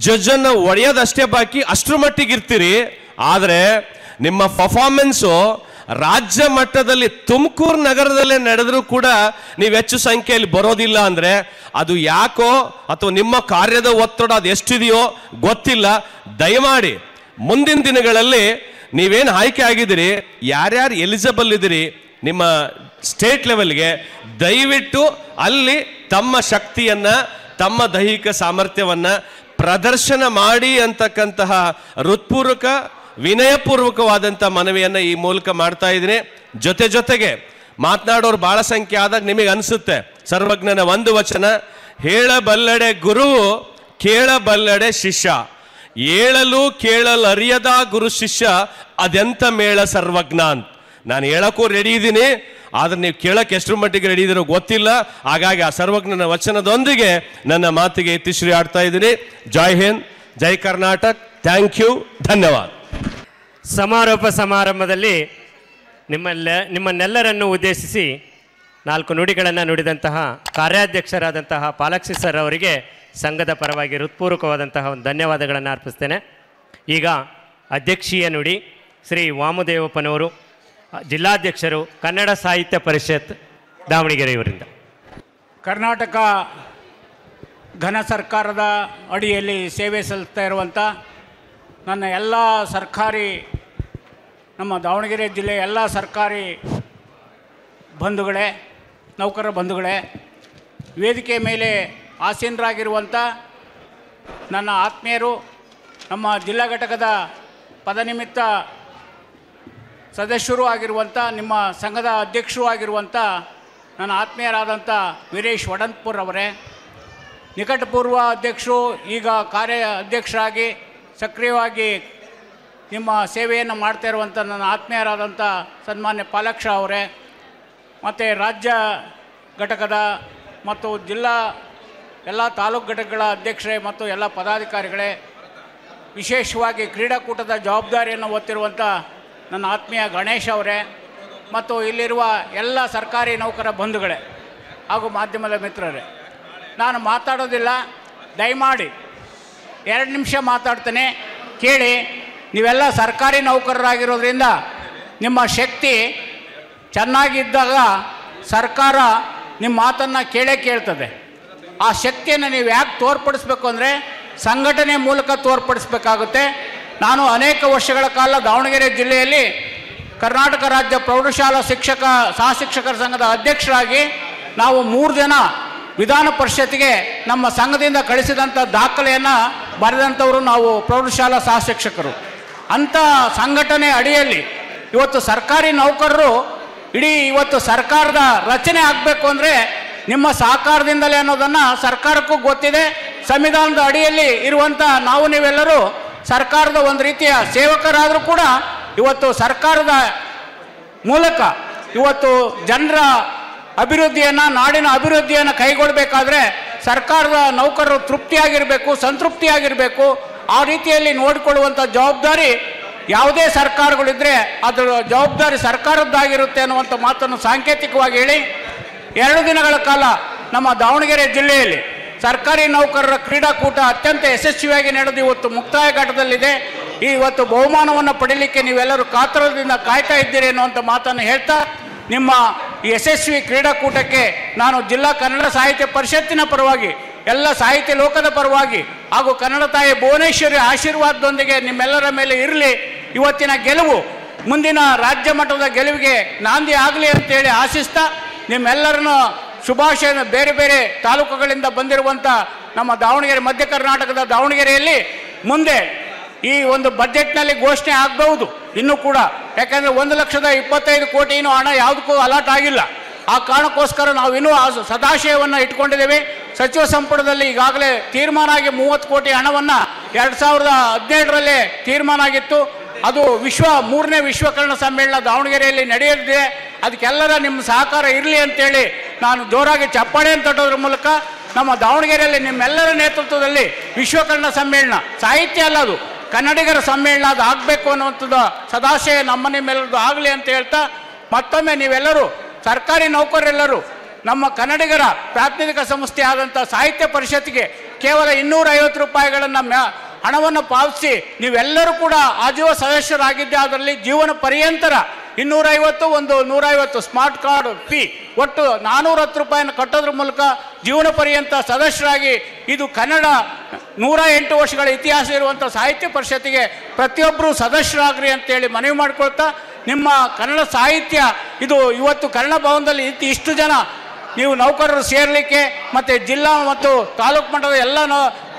[SPEAKER 5] ಜಡ್ಜನ್ನು ಒಡೆಯೋದಷ್ಟೇ ಬಾಕಿ, ಅಷ್ಟರ ಮಟ್ಟಿಗೆ ಇರ್ತೀರಿ. ಆದರೆ ನಿಮ್ಮ ಪರ್ಫಾರ್ಮೆನ್ಸು ರಾಜ್ಯ ಮಟ್ಟದಲ್ಲಿ ತುಮಕೂರು ನಗರದಲ್ಲೇ ನಡೆದರೂ ಕೂಡ ನೀವು ಹೆಚ್ಚು ಸಂಖ್ಯೆಯಲ್ಲಿ ಬರೋದಿಲ್ಲ ಅಂದರೆ ಅದು ಯಾಕೋ ಅಥವಾ ನಿಮ್ಮ ಕಾರ್ಯದ ಒತ್ತಡ ಅದು ಎಷ್ಟಿದೆಯೋ ಗೊತ್ತಿಲ್ಲ. ದಯಮಾಡಿ ಮುಂದಿನ ದಿನಗಳಲ್ಲಿ ನೀವೇನು ಆಯ್ಕೆ ಆಗಿದ್ದೀರಿ, ಯಾರ್ಯಾರು ಎಲಿಜಿಬಲ್ ಇದ್ದೀರಿ ನಿಮ್ಮ ಸ್ಟೇಟ್ ಲೆವೆಲ್ಗೆ, ದಯವಿಟ್ಟು ಅಲ್ಲಿ ತಮ್ಮ ಶಕ್ತಿಯನ್ನು, ತಮ್ಮ ದೈಹಿಕ ಸಾಮರ್ಥ್ಯವನ್ನು ಪ್ರದರ್ಶನ ಮಾಡಿ ಅಂತಕ್ಕಂತಹ ಹೃತ್ಪೂರ್ವಕ ವಿನಯಪೂರ್ವಕವಾದಂಥ ಮನವಿಯನ್ನು ಈ ಮೂಲಕ ಮಾಡ್ತಾ ಇದ್ದೀನಿ. ಜೊತೆಗೆ ಮಾತನಾಡೋರು ಭಾಳ ಸಂಖ್ಯೆ ಆದಾಗ ನಿಮಗೆ ಅನಿಸುತ್ತೆ, ಸರ್ವಜ್ಞನ ಒಂದು ವಚನ, ಹೇಳಬಲ್ಲಡೆ ಗುರುವು ಕೇಳಬಲ್ಲಡೆ ಶಿಷ್ಯ, ಹೇಳಲು ಕೇಳಲು ಅರಿಯದ ಗುರು ಶಿಷ್ಯ ಅದೆಂಥ ಮೇಳ ಸರ್ವಜ್ಞ ಅಂತ. ನಾನು ಹೇಳಕ್ಕೂ ರೆಡಿ ಇದ್ದೀನಿ, ಆದರೆ ನೀವು ಕೇಳಕ್ಕೆ ಎಷ್ಟರ ಮಟ್ಟಿಗೆ ರೆಡಿ ಇದ್ದೀರೋ ಗೊತ್ತಿಲ್ಲ. ಹಾಗಾಗಿ ಆ ಸರ್ವಜ್ಞನ ವಚನದೊಂದಿಗೆ ನನ್ನ ಮಾತಿಗೆ ಇತಿಶ್ರೀ ಆಡ್ತಾ ಇದ್ದೀನಿ. ಜೈ ಹಿಂದ್, ಜೈ ಕರ್ನಾಟಕ, ಥ್ಯಾಂಕ್ ಯು, ಧನ್ಯವಾದ.
[SPEAKER 2] ಸಮಾರೋಪ ಸಮಾರಂಭದಲ್ಲಿ ನಿಮ್ಮನ್ನೆಲ್ಲರನ್ನು ಉದ್ದೇಶಿಸಿ 4 ನುಡಿಗಳನ್ನು ನುಡಿದಂತಹ ಕಾರ್ಯಾಧ್ಯಕ್ಷರಾದಂತಹ ಪಾಲಾಕ್ಷಿ ಸರ್ ಅವರಿಗೆ ಸಂಘದ ಪರವಾಗಿ ಹೃತ್ಪೂರ್ವಕವಾದಂತಹ ಒಂದು ಧನ್ಯವಾದಗಳನ್ನು ಅರ್ಪಿಸ್ತೇನೆ. ಈಗ ಅಧ್ಯಕ್ಷೀಯ ನುಡಿ ಶ್ರೀ ವಾಮದೇವಪ್ಪನವರು, ಜಿಲ್ಲಾಧ್ಯಕ್ಷರು, ಕನ್ನಡ ಸಾಹಿತ್ಯ ಪರಿಷತ್ ದಾವಣಗೆರೆ ಇವರಿಂದ.
[SPEAKER 6] ಕರ್ನಾಟಕ ಘನ ಸರ್ಕಾರದ ಅಡಿಯಲ್ಲಿ ಸೇವೆ ಸಲ್ಲಿಸ್ತಾ ಇರುವಂಥ ನನ್ನ ಎಲ್ಲ ನಮ್ಮ ದಾವಣಗೆರೆ ಜಿಲ್ಲೆಯ ಎಲ್ಲ ಸರ್ಕಾರಿ ಬಂಧುಗಳೇ, ನೌಕರ ಬಂಧುಗಳೇ, ವೇದಿಕೆ ಮೇಲೆ ಆಸೀನರಾಗಿರುವಂಥ ನನ್ನ ಆತ್ಮೀಯರು, ನಮ್ಮ ಜಿಲ್ಲಾ ಘಟಕದ ಪದನಿಮಿತ್ತ ಸದಸ್ಯರು ಆಗಿರುವಂಥ, ನಿಮ್ಮ ಸಂಘದ ಅಧ್ಯಕ್ಷರು ಆಗಿರುವಂಥ ನನ್ನ ಆತ್ಮೀಯರಾದಂಥ ವೀರೇಶ್ ವಡನ್ಪುರ್ ಅವರೇ, ನಿಕಟಪೂರ್ವ ಅಧ್ಯಕ್ಷರು, ಈಗ ಕಾರ್ಯ ಅಧ್ಯಕ್ಷರಾಗಿ ಸಕ್ರಿಯವಾಗಿ ನಿಮ್ಮ ಸೇವೆಯನ್ನು ಮಾಡ್ತಾ ಇರುವಂಥ ನನ್ನ ಆತ್ಮೀಯರಾದಂಥ ಸನ್ಮಾನ್ಯ ಪಾಲಾಕ್ಷ ಅವರೇ, ಮತ್ತು ರಾಜ್ಯ ಘಟಕದ ಮತ್ತು ಜಿಲ್ಲಾ ಎಲ್ಲ ತಾಲೂಕು ಘಟಕಗಳ ಅಧ್ಯಕ್ಷರೇ ಮತ್ತು ಎಲ್ಲ ಪದಾಧಿಕಾರಿಗಳೇ, ವಿಶೇಷವಾಗಿ ಕ್ರೀಡಾಕೂಟದ ಜವಾಬ್ದಾರಿಯನ್ನು ಹೊತ್ತಿರುವಂಥ ನನ್ನ ಆತ್ಮೀಯ ಗಣೇಶ್ ಅವರೇ, ಮತ್ತು ಇಲ್ಲಿರುವ ಎಲ್ಲ ಸರ್ಕಾರಿ ನೌಕರ ಬಂಧುಗಳೇ ಹಾಗೂ ಮಾಧ್ಯಮದ ಮಿತ್ರರೇ, ನಾನು ಮಾತಾಡೋದಿಲ್ಲ, ದಯಮಾಡಿ 2 ನಿಮಿಷ ಮಾತಾಡ್ತೇನೆ, ಕೇಳಿ. ನೀವೆಲ್ಲ ಸರ್ಕಾರಿ ನೌಕರರಾಗಿರೋದ್ರಿಂದ ನಿಮ್ಮ ಶಕ್ತಿ ಚೆನ್ನಾಗಿದ್ದಾಗ ಸರ್ಕಾರ ನಿಮ್ಮ ಮಾತನ್ನು ಕೇಳ್ತದೆ. ಆ ಶಕ್ತಿಯನ್ನು ನೀವು ಯಾಕೆ ತೋರ್ಪಡಿಸ್ಬೇಕು ಅಂದರೆ ಸಂಘಟನೆ ಮೂಲಕ ತೋರ್ಪಡಿಸ್ಬೇಕಾಗುತ್ತೆ. ನಾನು ಅನೇಕ ವರ್ಷಗಳ ಕಾಲ ದಾವಣಗೆರೆ ಜಿಲ್ಲೆಯಲ್ಲಿ ಕರ್ನಾಟಕ ರಾಜ್ಯ ಪ್ರೌಢಶಾಲಾ ಸಹಶಿಕ್ಷಕರ ಸಂಘದ ಅಧ್ಯಕ್ಷರಾಗಿ ನಾವು 3 ಜನ ವಿಧಾನ ಪರಿಷತ್ತಿಗೆ ನಮ್ಮ ಸಂಘದಿಂದ ಕಳಿಸಿದಂಥ ದಾಖಲೆಯನ್ನು ಬರೆದಂಥವರು ನಾವು ಪ್ರೌಢಶಾಲಾ ಸಹಶಿಕ್ಷಕರು. ಅಂಥ ಸಂಘಟನೆ ಅಡಿಯಲ್ಲಿ ಇವತ್ತು ಸರ್ಕಾರಿ ನೌಕರರು ಇಡೀ ಇವತ್ತು ಸರ್ಕಾರದ ರಚನೆ ಆಗಬೇಕು ಅಂದರೆ ನಿಮ್ಮ ಸಹಕಾರದಿಂದಲೇ ಅನ್ನೋದನ್ನು ಸರ್ಕಾರಕ್ಕೂ ಗೊತ್ತಿದೆ. ಸಂವಿಧಾನದ ಅಡಿಯಲ್ಲಿ ಇರುವಂಥ ನೀವೆಲ್ಲರೂ ಸರ್ಕಾರದ ಒಂದು ರೀತಿಯ ಸೇವಕರಾದರೂ ಕೂಡ ಇವತ್ತು ಸರ್ಕಾರದ ಮೂಲಕ ಇವತ್ತು ಜನರ ಅಭಿವೃದ್ಧಿಯನ್ನು, ನಾಡಿನ ಅಭಿವೃದ್ಧಿಯನ್ನು ಕೈಗೊಳ್ಳಬೇಕಾದ್ರೆ ಸರ್ಕಾರದ ನೌಕರರು ತೃಪ್ತಿಯಾಗಿರಬೇಕು, ಸಂತೃಪ್ತಿಯಾಗಿರಬೇಕು. ಆ ರೀತಿಯಲ್ಲಿ ನೋಡಿಕೊಳ್ಳುವಂಥ ಜವಾಬ್ದಾರಿ ಯಾವುದೇ ಸರ್ಕಾರಗಳಿದ್ದರೆ ಅದರ ಜವಾಬ್ದಾರಿ ಸರ್ಕಾರದ್ದಾಗಿರುತ್ತೆ ಅನ್ನುವಂಥ ಮಾತನ್ನು ಸಾಂಕೇತಿಕವಾಗಿ ಹೇಳಿ, 2 ದಿನಗಳ ಕಾಲ ನಮ್ಮ ದಾವಣಗೆರೆ ಜಿಲ್ಲೆಯಲ್ಲಿ ಸರ್ಕಾರಿ ನೌಕರರ ಕ್ರೀಡಾಕೂಟ ಅತ್ಯಂತ ಯಶಸ್ವಿಯಾಗಿ ನಡೆದು ಇವತ್ತು ಮುಕ್ತಾಯ ಘಟ್ಟದಲ್ಲಿದೆ. ಇವತ್ತು ಬಹುಮಾನವನ್ನು ಪಡೀಲಿಕ್ಕೆ ನೀವೆಲ್ಲರೂ ಕಾತರದಿಂದ ಕಾಯ್ತಾ ಇದ್ದೀರಿ ಅನ್ನುವಂಥ ಮಾತನ್ನು ಹೇಳ್ತಾ, ನಿಮ್ಮ ಯಶಸ್ವಿ ಕ್ರೀಡಾಕೂಟಕ್ಕೆ ನಾನು ಜಿಲ್ಲಾ ಕನ್ನಡ ಸಾಹಿತ್ಯ ಪರಿಷತ್ತಿನ ಪರವಾಗಿ, ಎಲ್ಲ ಸಾಹಿತ್ಯ ಲೋಕದ ಪರವಾಗಿ ಹಾಗೂ ಕನ್ನಡ ತಾಯಿ ಭುವನೇಶ್ವರಿ ಆಶೀರ್ವಾದದೊಂದಿಗೆ ನಿಮ್ಮೆಲ್ಲರ ಮೇಲೆ ಇರಲಿ. ಇವತ್ತಿನ ಗೆಲುವು ಮುಂದಿನ ರಾಜ್ಯ ಮಟ್ಟದ ಗೆಲುವಿಗೆ ನಾಂದಿ ಆಗಲಿ ಅಂತೇಳಿ ಆಶಿಸ್ತಾ, ನಿಮ್ಮೆಲ್ಲರನ್ನು ಶುಭಾಶಯ. ಬೇರೆ ಬೇರೆ ತಾಲೂಕುಗಳಿಂದ ಬಂದಿರುವಂಥ ನಮ್ಮ ದಾವಣಗೆರೆ, ಮಧ್ಯ ಕರ್ನಾಟಕದ ದಾವಣಗೆರೆಯಲ್ಲಿ ಮುಂದೆ ಈ ಒಂದು ಬಜೆಟ್ನಲ್ಲಿ ಘೋಷಣೆ ಆಗಬಹುದು ಇನ್ನೂ ಕೂಡ. ಯಾಕಂದರೆ 1,25,00,000 ಕೋಟಿ ಇನ್ನೂ ಹಣ ಯಾವುದಕ್ಕೂ ಅಲಾಟ್ ಆಗಿಲ್ಲ. ಆ ಕಾರಣಕ್ಕೋಸ್ಕರ ನಾವು ಇನ್ನೂ ಆ ಸದಾಶಯವನ್ನು ಇಟ್ಕೊಂಡಿದ್ದೇವೆ. ಸಚಿವ ಸಂಪುಟದಲ್ಲಿ ಈಗಾಗಲೇ ತೀರ್ಮಾನ ಆಗಿ 30 ಕೋಟಿ ಹಣವನ್ನು 2017ರಲ್ಲೇ ತೀರ್ಮಾನ ಆಗಿತ್ತು. ಅದು 3ನೇ ವಿಶ್ವಕರ್ಣ ಸಮ್ಮೇಳನ ದಾವಣಗೆರೆಯಲ್ಲಿ ನಡೆಯಲಿದೆ. ಅದಕ್ಕೆಲ್ಲರ ನಿಮ್ಮ ಸಹಕಾರ ಇರಲಿ ಅಂತೇಳಿ ನಾನು ಜೋರಾಗಿ ಚಪ್ಪಾಳೆಯನ್ನು ತಟ್ಟೋದ್ರ ಮೂಲಕ ನಮ್ಮ ದಾವಣಗೆರೆಯಲ್ಲಿ ನಿಮ್ಮೆಲ್ಲರ ನೇತೃತ್ವದಲ್ಲಿ ವಿಶ್ವಕರ್ಣ ಸಮ್ಮೇಳನ, ಸಾಹಿತ್ಯ ಅಲ್ಲ ಅದು ಕನ್ನಡಿಗರ ಸಮ್ಮೇಳನ, ಅದು ಆಗಬೇಕು ಅನ್ನುವಂಥದ್ದು ಸದಾಶಯ ನಿಮ್ಮೆಲ್ಲರದ್ದು ಆಗಲಿ ಅಂತ ಹೇಳ್ತಾ, ಮತ್ತೊಮ್ಮೆ ನೀವೆಲ್ಲರೂ ಸರ್ಕಾರಿ ನೌಕರರೆಲ್ಲರೂ ನಮ್ಮ ಕನ್ನಡಿಗರ ಪ್ರಾತಿನಿಧಿಕ ಸಂಸ್ಥೆ ಆದಂಥ ಸಾಹಿತ್ಯ ಪರಿಷತ್ಗೆ ಕೇವಲ 250 ರೂಪಾಯಿಗಳನ್ನು ಹಣವನ್ನು ಪಾವತಿಸಿ ನೀವೆಲ್ಲರೂ ಕೂಡ ಆಜೀವ ಸದಸ್ಯರಾಗಿದ್ದೆ. ಅದರಲ್ಲಿ ಜೀವನ ಪರ್ಯಂತರ 250 ಒಂದು 150 ಸ್ಮಾರ್ಟ್ ಕಾರ್ಡ್ ಫೀ ಒಟ್ಟು 410 ರೂಪಾಯಿಯನ್ನು ಕಟ್ಟೋದ್ರ ಮೂಲಕ ಜೀವನ ಪರ್ಯಂತ ಸದಸ್ಯರಾಗಿ ಇದು ಕನ್ನಡ 108 ವರ್ಷಗಳ ಇತಿಹಾಸ ಇರುವಂಥ ಸಾಹಿತ್ಯ ಪರಿಷತ್ತಿಗೆ ಪ್ರತಿಯೊಬ್ಬರು ಸದಸ್ಯರಾಗ್ರಿ ಅಂತೇಳಿ ಮನವಿ ಮಾಡಿಕೊಳ್ತಾ, ನಿಮ್ಮ ಕನ್ನಡ ಸಾಹಿತ್ಯ ಇದು ಇವತ್ತು ಕನ್ನಡ ಭವನದಲ್ಲಿ ಇಷ್ಟು ಜನ ನೀವು ನೌಕರರು ಸೇರಲಿಕ್ಕೆ ಮತ್ತು ಜಿಲ್ಲಾ ಮತ್ತು ತಾಲೂಕು ಮಟ್ಟದ ಎಲ್ಲ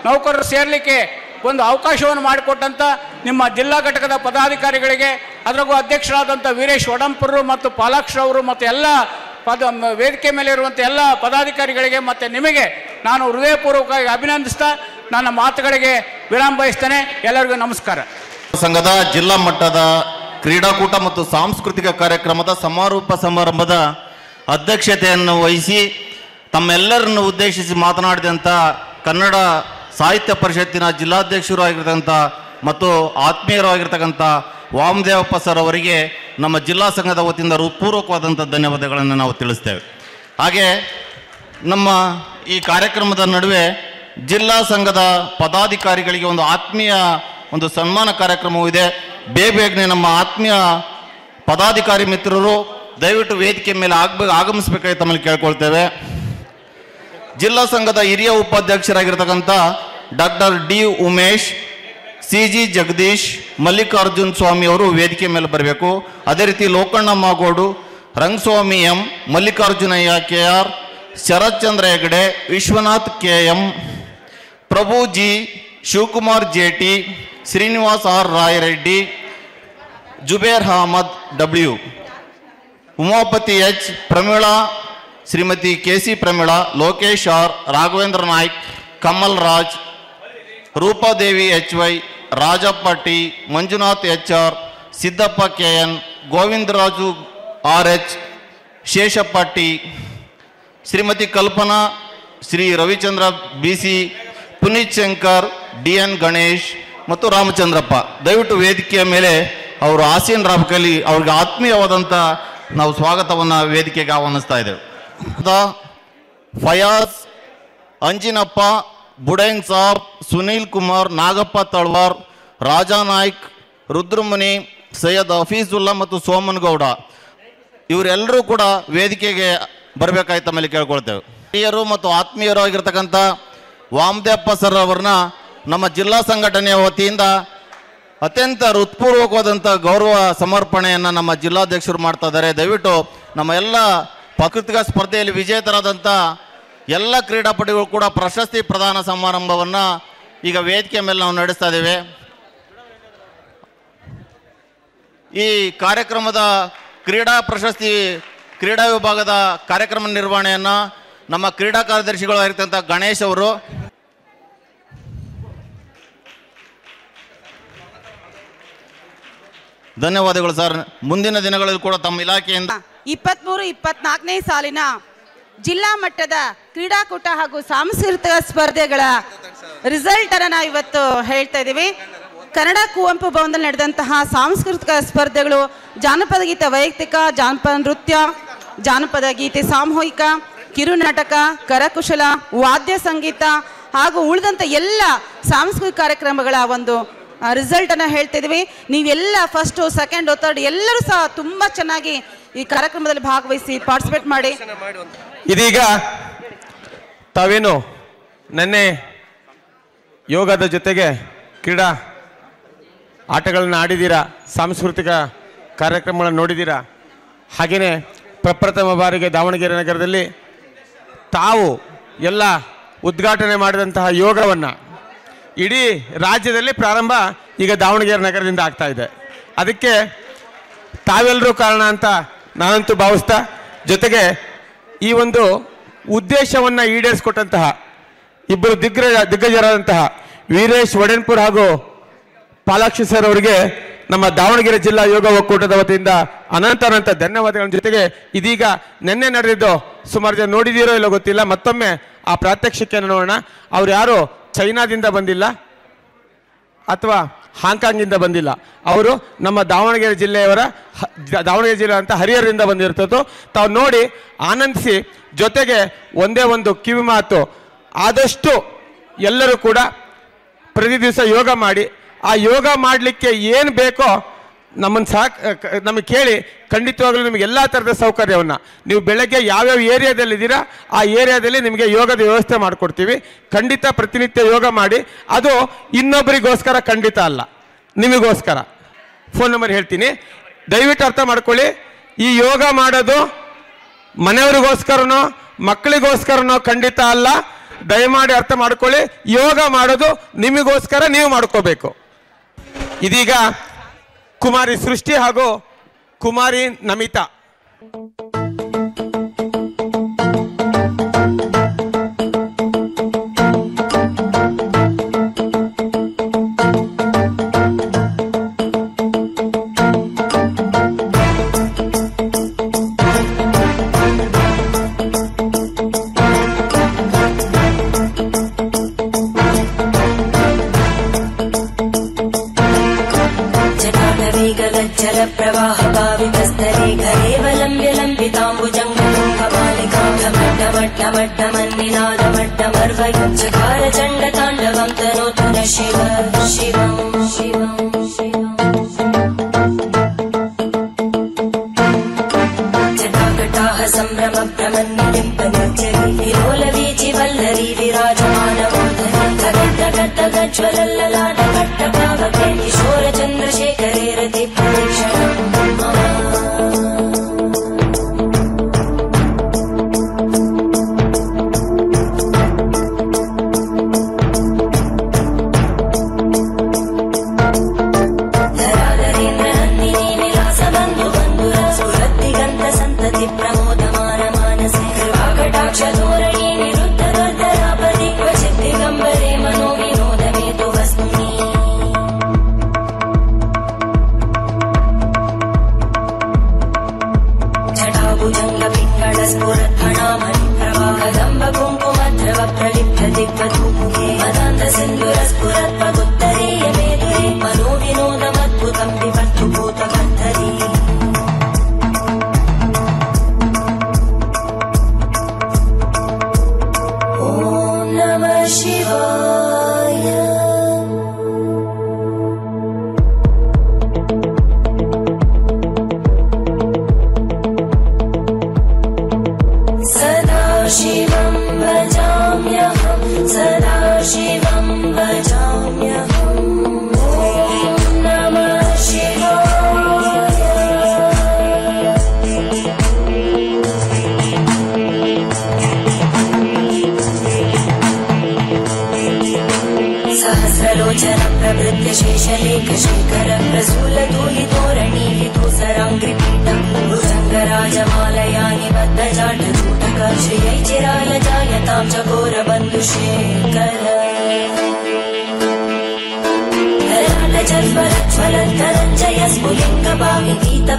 [SPEAKER 6] ನೌಕರರು ಸೇರಲಿಕ್ಕೆ ಒಂದು ಅವಕಾಶವನ್ನು ಮಾಡಿಕೊಟ್ಟಂಥ ನಿಮ್ಮ ಜಿಲ್ಲಾ ಘಟಕದ ಪದಾಧಿಕಾರಿಗಳಿಗೆ, ಅದರಾಗೂ ಅಧ್ಯಕ್ಷರಾದಂಥ ವೀರೇಶ್ ವಡಂಪುರರು ಮತ್ತು ಪಾಲಾಕ್ಷರವರು ಮತ್ತು ಎಲ್ಲ ವೇದಿಕೆ ಮೇಲೆ ಇರುವಂಥ ಎಲ್ಲ ಪದಾಧಿಕಾರಿಗಳಿಗೆ ಮತ್ತು ನಿಮಗೆ ನಾನು ಹೃದಯಪೂರ್ವಕವಾಗಿ ಅಭಿನಂದಿಸ್ತಾ ನನ್ನ ಮಾತುಗಳಿಗೆ ವಿರಾಮ ಬಯಸ್ತೇನೆ. ಎಲ್ಲರಿಗೂ ನಮಸ್ಕಾರ.
[SPEAKER 7] ಸಂಘದ ಜಿಲ್ಲಾ ಮಟ್ಟದ ಕ್ರೀಡಾಕೂಟ ಮತ್ತು ಸಾಂಸ್ಕೃತಿಕ ಕಾರ್ಯಕ್ರಮದ ಸಮಾರೋಪ ಸಮಾರಂಭದ ಅಧ್ಯಕ್ಷತೆಯನ್ನು ವಹಿಸಿ ತಮ್ಮೆಲ್ಲರನ್ನು ಉದ್ದೇಶಿಸಿ ಮಾತನಾಡಿದಂಥ ಕನ್ನಡ ಸಾಹಿತ್ಯ ಪರಿಷತ್ತಿನ ಜಿಲ್ಲಾಧ್ಯಕ್ಷರು ಆಗಿರ್ತಕ್ಕಂಥ ಮತ್ತು ಆತ್ಮೀಯರು ಆಗಿರ್ತಕ್ಕಂಥ ವಾಮದೇವಪ್ಪ ಸರ್ ಅವರಿಗೆ ನಮ್ಮ ಜಿಲ್ಲಾ ಸಂಘದ ವತಿಯಿಂದ ಹೃತ್ಪೂರ್ವಕವಾದಂಥ ಧನ್ಯವಾದಗಳನ್ನು ನಾವು ತಿಳಿಸ್ತೇವೆ. ಹಾಗೆ ನಮ್ಮ ಈ ಕಾರ್ಯಕ್ರಮದ ನಡುವೆ ಜಿಲ್ಲಾ ಸಂಘದ ಪದಾಧಿಕಾರಿಗಳಿಗೆ ಒಂದು ಆತ್ಮೀಯ ಒಂದು ಸನ್ಮಾನ ಕಾರ್ಯಕ್ರಮವೂ ಇದೆ. ಬೇಗನೆ ನಮ್ಮ ಆತ್ಮೀಯ ಪದಾಧಿಕಾರಿ ಮಿತ್ರರು ದಯವಿಟ್ಟು ವೇದಿಕೆ ಮೇಲೆ ಆಗಮಿಸಬೇಕಾಗಿ ತಮ್ಮಲ್ಲಿ ಕೇಳ್ಕೊಳ್ತೇವೆ. ಜಿಲ್ಲಾ ಸಂಘದ ಹಿರಿಯ ಉಪಾಧ್ಯಕ್ಷರಾಗಿರ್ತಕ್ಕಂಥ doctor D Umesh, C G Jagadish, Mallikarjun Swamy ಅವರು ವೇದಿಕೆ ಮೇಲೆ ಬರಬೇಕು. ಅದೇ ರೀತಿ Lokanna Magodu, Rangaswamy M, Mallikarjunayya K R, Sharath Chandra Hegde, Vishwanath K M, Prabhu G, Shivakumar JT, Srinivas R Rayareddy, Zubair Ahmed W, Umapathi H, Pramila, Shrimati K C Pramila, Lokesh R, Raghavendra Naik, Kamal Raj, Rupadevi H Y, Rajappa T, Manjunath H R, Siddappa K N, Govindaraju R H, Sheshappa T, Shrimati Kalpana, Shri Ravichandra B C, Puneeth Shankar, D N Ganesh ಮತ್ತು ರಾಮಚಂದ್ರಪ್ಪ ದಯವಿಟ್ಟು ವೇದಿಕೆಯ ಮೇಲೆ ಅವರು ಆಸೀನರಾಗಲಿ. ಅವ್ರಿಗೆ ಆತ್ಮೀಯವಾದಂಥ ನಾವು ಸ್ವಾಗತವನ್ನು ವೇದಿಕೆಗೆ ಆಹ್ವಾನಿಸ್ತಾ ಇದ್ದೇವೆ. ಫಯಾಜ್, ಅಂಜಿನಪ್ಪ, ಬುಡೈನ್ ಸಾಬ್, ಸುನೀಲ್ ಕುಮಾರ್, ನಾಗಪ್ಪ ತಳ್ವಾರ್, ರಾಜಾ ನಾಯ್ಕ್, ರುದ್ರಮುನಿ, ಸೈಯದ್ ಹಫೀಜುಲ್ಲಾ ಮತ್ತು ಸೋಮನ್ ಗೌಡ ಇವರೆಲ್ಲರೂ ಕೂಡ ವೇದಿಕೆಗೆ ಬರಬೇಕಾಗಿ ತಮ್ಮಲ್ಲಿ ಕೇಳ್ಕೊಳ್ತೇವೆ. ಹಿರಿಯರು ಮತ್ತು ಆತ್ಮೀಯರು ಆಗಿರ್ತಕ್ಕಂಥ ವಾಮದೇವಪ್ಪ ಸರ್ ಅವ್ರನ್ನ ನಮ್ಮ ಜಿಲ್ಲಾ ಸಂಘಟನೆಯ ವತಿಯಿಂದ ಅತ್ಯಂತ ಹೃತ್ಪೂರ್ವಕವಾದಂಥ ಗೌರವ ಸಮರ್ಪಣೆಯನ್ನು ನಮ್ಮ ಜಿಲ್ಲಾಧ್ಯಕ್ಷರು ಮಾಡ್ತಾ ಇದ್ದಾರೆ. ದಯವಿಟ್ಟು ನಮ್ಮ ಎಲ್ಲ ಪ್ರಾಕೃತಿಕ ಸ್ಪರ್ಧೆಯಲ್ಲಿ ವಿಜೇತರಾದಂಥ ಎಲ್ಲ ಕ್ರೀಡಾಪಟುಗಳು ಕೂಡ ಪ್ರಶಸ್ತಿ ಪ್ರದಾನ ಸಮಾರಂಭವನ್ನು ಈಗ ವೇದಿಕೆ ಮೇಲೆ ನಾವು ನಡೆಸ್ತಾ ಇದ್ದೇವೆ. ಈ ಕಾರ್ಯಕ್ರಮದ ಕ್ರೀಡಾ ವಿಭಾಗದ ಕಾರ್ಯಕ್ರಮ ನಿರ್ವಹಣೆಯನ್ನು ನಮ್ಮ ಕ್ರೀಡಾ ಕಾರ್ಯದರ್ಶಿಗಳು ಆಗಿರ್ತಕ್ಕಂಥ ಗಣೇಶ್ ಅವರು, ಧನ್ಯವಾದಗಳು ಸರ್. ಮುಂದಿನ ದಿನಗಳಲ್ಲಿ ಕೂಡ ತಮ್ಮ ಇಲಾಖೆಯಿಂದ
[SPEAKER 8] 23-24ನೇ ಸಾಲಿನ ಜಿಲ್ಲಾ ಮಟ್ಟದ ಕ್ರೀಡಾಕೂಟ ಹಾಗೂ ಸಾಂಸ್ಕೃತಿಕ ಸ್ಪರ್ಧೆಗಳ ರಿಸಲ್ಟ್ ಅನ್ನು ನಾವು ಇವತ್ತು ಹೇಳ್ತಾ ಇದ್ದೀವಿ. ಕನ್ನಡ ಕುವೆಂಪು ಭವನದಲ್ಲಿ ನಡೆದಂತಹ ಸಾಂಸ್ಕೃತಿಕ ಸ್ಪರ್ಧೆಗಳು ಜಾನಪದ ಗೀತೆ ವೈಯಕ್ತಿಕ, ಜಾನಪದ ನೃತ್ಯ, ಜಾನಪದ ಗೀತೆ ಸಾಮೂಹಿಕ, ಕಿರುನಾಟಕ, ಕರಕುಶಲ, ವಾದ್ಯ ಸಂಗೀತ ಹಾಗೂ ಉಳಿದಂಥ ಎಲ್ಲ ಸಾಂಸ್ಕೃತಿಕ ಕಾರ್ಯಕ್ರಮಗಳ ಒಂದು ರಿಸಲ್ಟನ್ನು ಹೇಳ್ತಾ ಇದ್ದೀವಿ. ನೀವೆಲ್ಲ ಫಸ್ಟು, ಸೆಕೆಂಡು, ಥರ್ಡ್ ಎಲ್ಲರೂ ಸಹ ತುಂಬ ಚೆನ್ನಾಗಿ ಈ ಕಾರ್ಯಕ್ರಮದಲ್ಲಿ ಭಾಗವಹಿಸಿ ಪಾರ್ಟಿಸಿಪೇಟ್ ಮಾಡಿ.
[SPEAKER 9] ಇದೀಗ ತಾವೇನು ನೆನ್ನೆ ಯೋಗದ ಜೊತೆಗೆ ಕ್ರೀಡಾ ಆಟಗಳನ್ನು ಆಡಿದ್ದೀರಾ, ಸಾಂಸ್ಕೃತಿಕ ಕಾರ್ಯಕ್ರಮಗಳನ್ನು ನೋಡಿದ್ದೀರಾ. ಹಾಗೆಯೇ ಪ್ರಪ್ರಥಮ ಬಾರಿಗೆ ದಾವಣಗೆರೆ ನಗರದಲ್ಲಿ ತಾವು ಎಲ್ಲ ಉದ್ಘಾಟನೆ ಮಾಡಿದಂತಹ ಯೋಗವನ್ನು ಇಡೀ ರಾಜ್ಯದಲ್ಲಿ ಪ್ರಾರಂಭ ಈಗ ದಾವಣಗೆರೆ ನಗರದಿಂದ ಆಗ್ತಾ ಇದೆ. ಅದಕ್ಕೆ ತಾವೆಲ್ಲರೂ ಕಾರಣ ಅಂತ ನಾನಂತೂ ಭಾವಿಸ್ತಾ, ಜೊತೆಗೆ ಈ ಒಂದು ಉದ್ದೇಶವನ್ನು ಈಡೇರಿಸಿಕೊಟ್ಟಂತಹ ಇಬ್ಬರು ದಿಗ್ಗಜರಾದಂತಹ ವೀರೇಶ್ ವಡನ್ಪುರ್ ಹಾಗೂ ಪಾಲಾಕ್ಷಿ ಸರ್ ಅವರಿಗೆ ನಮ್ಮ ದಾವಣಗೆರೆ ಜಿಲ್ಲಾ ಯೋಗ ಒಕ್ಕೂಟದ ವತಿಯಿಂದ ಅನಂತ ಧನ್ಯವಾದಗಳ ಜೊತೆಗೆ ಇದೀಗ ನಿನ್ನೆ ನಡೆದಿದ್ದು ಸುಮಾರು ಜನ ನೋಡಿದ್ದೀರೋ ಇಲ್ಲೋ ಗೊತ್ತಿಲ್ಲ, ಮತ್ತೊಮ್ಮೆ ಆ ಪ್ರಾತ್ಯಕ್ಷಿಕೆಯನ್ನು ನೋಡೋಣ. ಅವ್ರು ಯಾರು ಚೈನಾದಿಂದ ಬಂದಿಲ್ಲ ಅಥವಾ ಹಾಂಗ್ಕಾಂಗಿಂದ ಬಂದಿಲ್ಲ, ಅವರು ನಮ್ಮ ದಾವಣಗೆರೆ ಜಿಲ್ಲೆಯವರ ದಾವಣಗೆರೆ ಜಿಲ್ಲೆ ಅಂತ ಹರಿಹರದಿಂದ ಬಂದಿರ್ತದ್ದು. ತಾವು ನೋಡಿ ಆನಂದಿಸಿ. ಜೊತೆಗೆ ಒಂದೇ ಒಂದು ಕಿವಿ ಮಾತು, ಆದಷ್ಟು ಎಲ್ಲರೂ ಕೂಡ ಪ್ರತಿ ದಿವಸ ಯೋಗ ಮಾಡಿ, ಆ ಯೋಗ ಮಾಡಲಿಕ್ಕೆ ಏನು ಬೇಕೋ ನಮಗೆ ಕೇಳಿ, ಖಂಡಿತವಾಗಲೂ ನಿಮಗೆ ಎಲ್ಲ ಥರದ ಸೌಕರ್ಯವನ್ನು ನೀವು ಬೆಳಗ್ಗೆ ಯಾವ್ಯಾವ ಏರಿಯಾದಲ್ಲಿದ್ದೀರಾ ಆ ಏರಿಯಾದಲ್ಲಿ ನಿಮಗೆ ಯೋಗದ ವ್ಯವಸ್ಥೆ ಮಾಡಿಕೊಡ್ತೀವಿ. ಖಂಡಿತ ಪ್ರತಿನಿತ್ಯ ಯೋಗ ಮಾಡಿ. ಅದು ಇನ್ನೊಬ್ಬರಿಗೋಸ್ಕರ ಖಂಡಿತ ಅಲ್ಲ, ನಿಮಗೋಸ್ಕರ. ಫೋನ್ ನಂಬರ್ ಹೇಳ್ತೀನಿ, ದಯವಿಟ್ಟು ಅರ್ಥ ಮಾಡ್ಕೊಳ್ಳಿ. ಈ ಯೋಗ ಮಾಡೋದು ಮನೆಯವರಿಗೋಸ್ಕರನೋ ಮಕ್ಕಳಿಗೋಸ್ಕರನೋ ಖಂಡಿತ ಅಲ್ಲ. ದಯಮಾಡಿ ಅರ್ಥ ಮಾಡ್ಕೊಳ್ಳಿ. ಯೋಗ ಮಾಡೋದು ನಿಮಗೋಸ್ಕರ, ನೀವು ಮಾಡ್ಕೋಬೇಕು. ಇದೀಗ ಕುಮಾರಿ ಸೃಷ್ಟಿ ಹಾಗೂ ಕುಮಾರಿ ನಮಿತಾ
[SPEAKER 10] चकार चंड तांडवं तनोतु न शिव शिवं शिवं जटाकटाह संभ्रम भ्रमन्निलिम्पनिर्जरी विलोलवीचि वल्लरी विराजमानमोदरी धगद्धगद्धगज्ज्वलल्ललाटकट्टपावके किशोरचन्द्रशेखरे रति प्रदक्षिणम्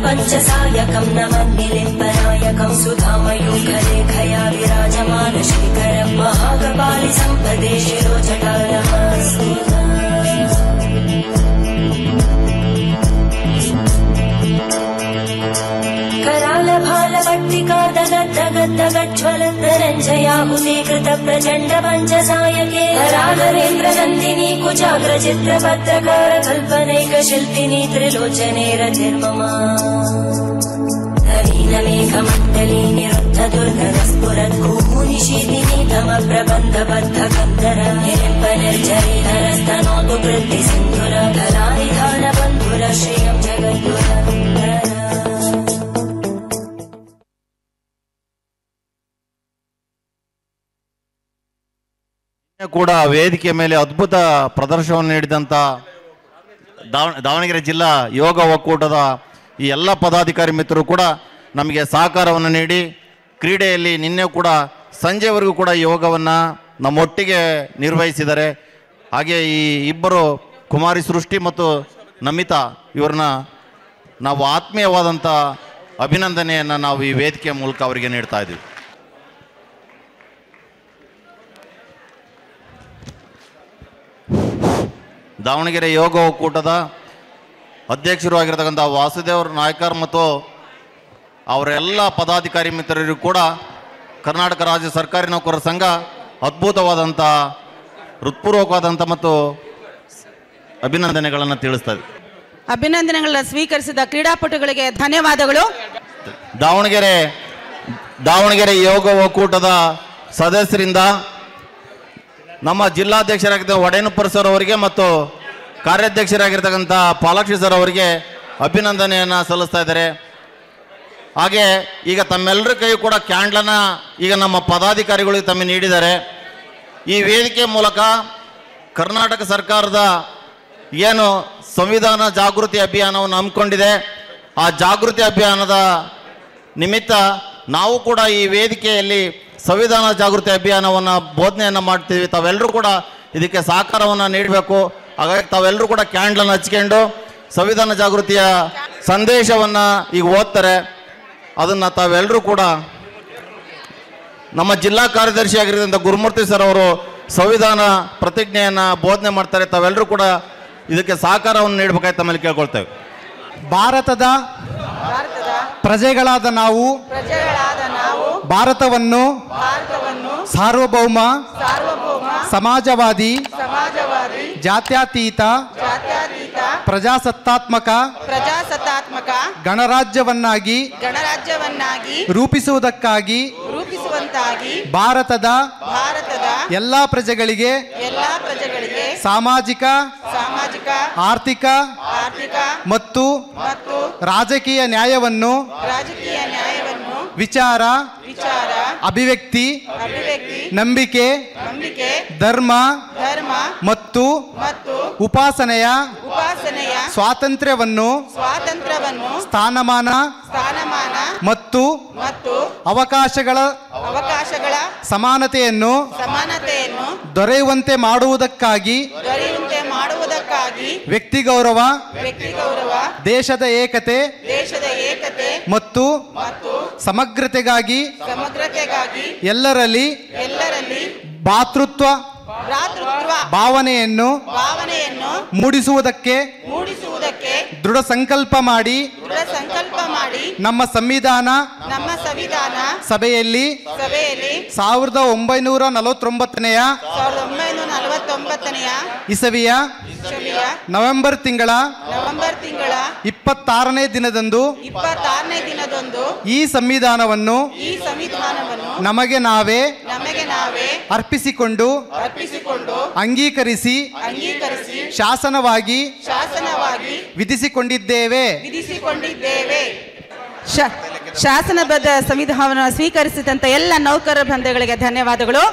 [SPEAKER 10] पंचसायकं नमन्निलिम्पनायकं सुधामयूखलेखया विराजमान शेखरं महाकपालि सम्पदे शिरोजटानमस्तु करालभालभट्टिका दगद्धगद्धगज्ज्वलन्तरञ्जयाहुते कृतप्रचण्ड पञ्चसायके करालरेन्द्रनन्दिनी कुचाग्रचित्रपत्रकार कल्पनैकशिल्पिनी त्रिलोचने रतिर्ममा नवीनमेघमण्डली निरुद्धदुर्गरस्फुरद्भूमुनिशीतिनी तमप्रबन्धबद्धकन्दर निलिम्पनिर्झरीधरस्तनोतु कृद्धिसिन्धुर कलानिधानबन्धुर श्रियं जगद्गुर
[SPEAKER 7] ಕೂಡ ವೇದಿಕೆ ಮೇಲೆ ಅದ್ಭುತ ಪ್ರದರ್ಶನವನ್ನು ನೀಡಿದಂಥ ದಾವಣಗೆರೆ ಜಿಲ್ಲಾ ಯೋಗ ಒಕ್ಕೂಟದ ಈ ಎಲ್ಲ ಪದಾಧಿಕಾರಿ ಮಿತ್ರರು ಕೂಡ ನಮಗೆ ಸಹಕಾರವನ್ನು ನೀಡಿ ಕ್ರೀಡೆಯಲ್ಲಿ ನಿನ್ನೆ ಕೂಡ ಸಂಜೆವರೆಗೂ ಕೂಡ ಯೋಗವನ್ನು ನಮ್ಮೊಟ್ಟಿಗೆ ನಿರ್ವಹಿಸಿದ್ದಾರೆ. ಹಾಗೆ ಈ ಇಬ್ಬರು ಕುಮಾರಿ ಸೃಷ್ಟಿ ಮತ್ತು ನಮಿತಾ ಇವ್ರನ್ನ ನಾವು ಆತ್ಮೀಯವಾದಂಥ ಅಭಿನಂದನೆಯನ್ನು ನಾವು ಈ ವೇದಿಕೆಯ ಮೂಲಕ ಅವರಿಗೆ ನೀಡ್ತಾ ಇದ್ದೀವಿ. ದಾವಣಗೆರೆ ಯೋಗ ಒಕ್ಕೂಟದ ಅಧ್ಯಕ್ಷರು ಆಗಿರ್ತಕ್ಕಂಥ ವಾಸುದೇವ್ ನಾಯ್ಕರ್ ಮತ್ತು ಅವರೆಲ್ಲ ಪದಾಧಿಕಾರಿ ಮಿತ್ರರಿಗೂ ಕೂಡ ಕರ್ನಾಟಕ ರಾಜ್ಯ ಸರ್ಕಾರಿ ನೌಕರರ ಸಂಘ ಅದ್ಭುತವಾದಂಥ ಹೃತ್ಪೂರ್ವಕವಾದಂಥ ಮತ್ತು ಅಭಿನಂದನೆಗಳನ್ನು ತಿಳಿಸ್ತದೆ.
[SPEAKER 8] ಅಭಿನಂದನೆಗಳನ್ನ ಸ್ವೀಕರಿಸಿದ ಕ್ರೀಡಾಪಟುಗಳಿಗೆ ಧನ್ಯವಾದಗಳು.
[SPEAKER 7] ದಾವಣಗೆರೆ ಯೋಗ ಒಕ್ಕೂಟದ ಸದಸ್ಯರಿಂದ ನಮ್ಮ ಜಿಲ್ಲಾಧ್ಯಕ್ಷರಾಗಿದ್ದ ಒಡೆಯನಪ್ಪರ್ ಸರ್ ಅವರಿಗೆ ಮತ್ತು ಕಾರ್ಯಾಧ್ಯಕ್ಷರಾಗಿರ್ತಕ್ಕಂಥ ಪಾಲಾಕ್ಷಿ ಸರ್ ಅವರಿಗೆ ಅಭಿನಂದನೆಯನ್ನು ಸಲ್ಲಿಸ್ತಾ ಇದ್ದಾರೆ. ಹಾಗೆ ಈಗ ತಮ್ಮೆಲ್ಲರ ಕೈ ಕೂಡ ಕ್ಯಾಂಡ್ಲನ್ನು ಈಗ ನಮ್ಮ ಪದಾಧಿಕಾರಿಗಳಿಗೆ ತಮ್ಮ ನೀಡಿದ್ದಾರೆ. ಈ ವೇದಿಕೆ ಮೂಲಕ ಕರ್ನಾಟಕ ಸರ್ಕಾರದ ಏನು ಸಂವಿಧಾನ ಜಾಗೃತಿ ಅಭಿಯಾನವನ್ನು ಹಮ್ಮಿಕೊಂಡಿದೆ, ಆ ಜಾಗೃತಿ ಅಭಿಯಾನದ ನಿಮಿತ್ತ ನಾವು ಕೂಡ ಈ ವೇದಿಕೆಯಲ್ಲಿ ಸಂವಿಧಾನ ಜಾಗೃತಿ ಅಭಿಯಾನವನ್ನು ಬೋಧನೆಯನ್ನು ಮಾಡ್ತೀವಿ. ತಾವೆಲ್ಲರೂ ಕೂಡ ಇದಕ್ಕೆ ಸಹಕಾರವನ್ನು ನೀಡಬೇಕು. ಹಾಗಾಗಿ ತಾವೆಲ್ಲರೂ ಕೂಡ ಕ್ಯಾಂಡಲನ್ನು ಹಚ್ಕೊಂಡು ಸಂವಿಧಾನ ಜಾಗೃತಿಯ ಸಂದೇಶವನ್ನು ಈಗ ಓದ್ತಾರೆ. ಅದನ್ನು ತಾವೆಲ್ಲರೂ ಕೂಡ ನಮ್ಮ ಜಿಲ್ಲಾ ಕಾರ್ಯದರ್ಶಿ ಆಗಿರೋದ್ರಿಂದ ಗುರುಮೂರ್ತಿ ಸರ್ ಅವರು ಸಂವಿಧಾನ ಪ್ರತಿಜ್ಞೆಯನ್ನು ಬೋಧನೆ ಮಾಡ್ತಾರೆ. ತಾವೆಲ್ಲರೂ ಕೂಡ ಇದಕ್ಕೆ ಸಹಕಾರವನ್ನು ನೀಡಬೇಕಾಗಿ ತಮ್ಮಲ್ಲಿ ಕೇಳ್ಕೊಳ್ತೇವೆ.
[SPEAKER 11] ಭಾರತದ ಪ್ರಜೆಗಳಾದ ನಾವು ಭಾರತವನ್ನು ಸಾರ್ವಭೌಮ ಸಮಾಜವಾದಿ ಜಾತ್ಯತೀತ ಪ್ರಜಾಸತ್ತಾತ್ಮಕ ಗಣರಾಜ್ಯವನ್ನಾಗಿ ರೂಪಿಸುವುದಕ್ಕಾಗಿ ಭಾರತದ ಎಲ್ಲ ಪ್ರಜೆಗಳಿಗೆ ಸಾಮಾಜಿಕ ಆರ್ಥಿಕ ಮತ್ತು ರಾಜಕೀಯ ನ್ಯಾಯವನ್ನು ವಿಚಾರ ಅಭಿವ್ಯಕ್ತಿ ನಂಬಿಕೆ ಧರ್ಮ ಮತ್ತು ಉಪಾಸನೆಯ ಸ್ವಾತಂತ್ರ್ಯವನ್ನು ಸ್ಥಾನಮಾನ ಮತ್ತು ಅವಕಾಶಗಳ ಸಮಾನತೆಯನ್ನು ದೊರೆಯುವಂತೆ ಮಾಡುವುದಕ್ಕಾಗಿ ವ್ಯಕ್ತಿ ಗೌರವ ದೇಶದ ಏಕತೆ ಮತ್ತು ಸಮಗ್ರತೆಗಾಗಿ ಎಲ್ಲರಲ್ಲಿ ಭಾತೃತ್ವ ಭಾವನೆಯನ್ನು ಮೂಡಿಸುವುದಕ್ಕೆ ದೃಢ ಸಂಕಲ್ಪ ಮಾಡಿ ನಮ್ಮ ಸಂವಿಧಾನ ಸಭೆಯಲ್ಲಿ 1949ನೇ ಇಸವಿಯ ನವೆಂಬರ್ ತಿಂಗಳ 26ನೇ ದಿನದಂದು ಈ ಸಂವಿಧಾನವನ್ನು ನಮಗೆ ನಾವೇ ಅರ್ಪಿಸಿಕೊಂಡು ಅಂಗೀಕರಿಸಿ ಶಾಸನವಾಗಿ ವಿಧಿಸಿಕೊಂಡಿದ್ದೇವೆ.
[SPEAKER 8] ಶಾಸನಬದ್ಧ ಸಂವಿಧಾನವನ್ನು ಸ್ವೀಕರಿಸಿದಂತ ಎಲ್ಲ ನೌಕರರ ಬಂಧುಗಳಿಗೆ ಧನ್ಯವಾದಗಳು.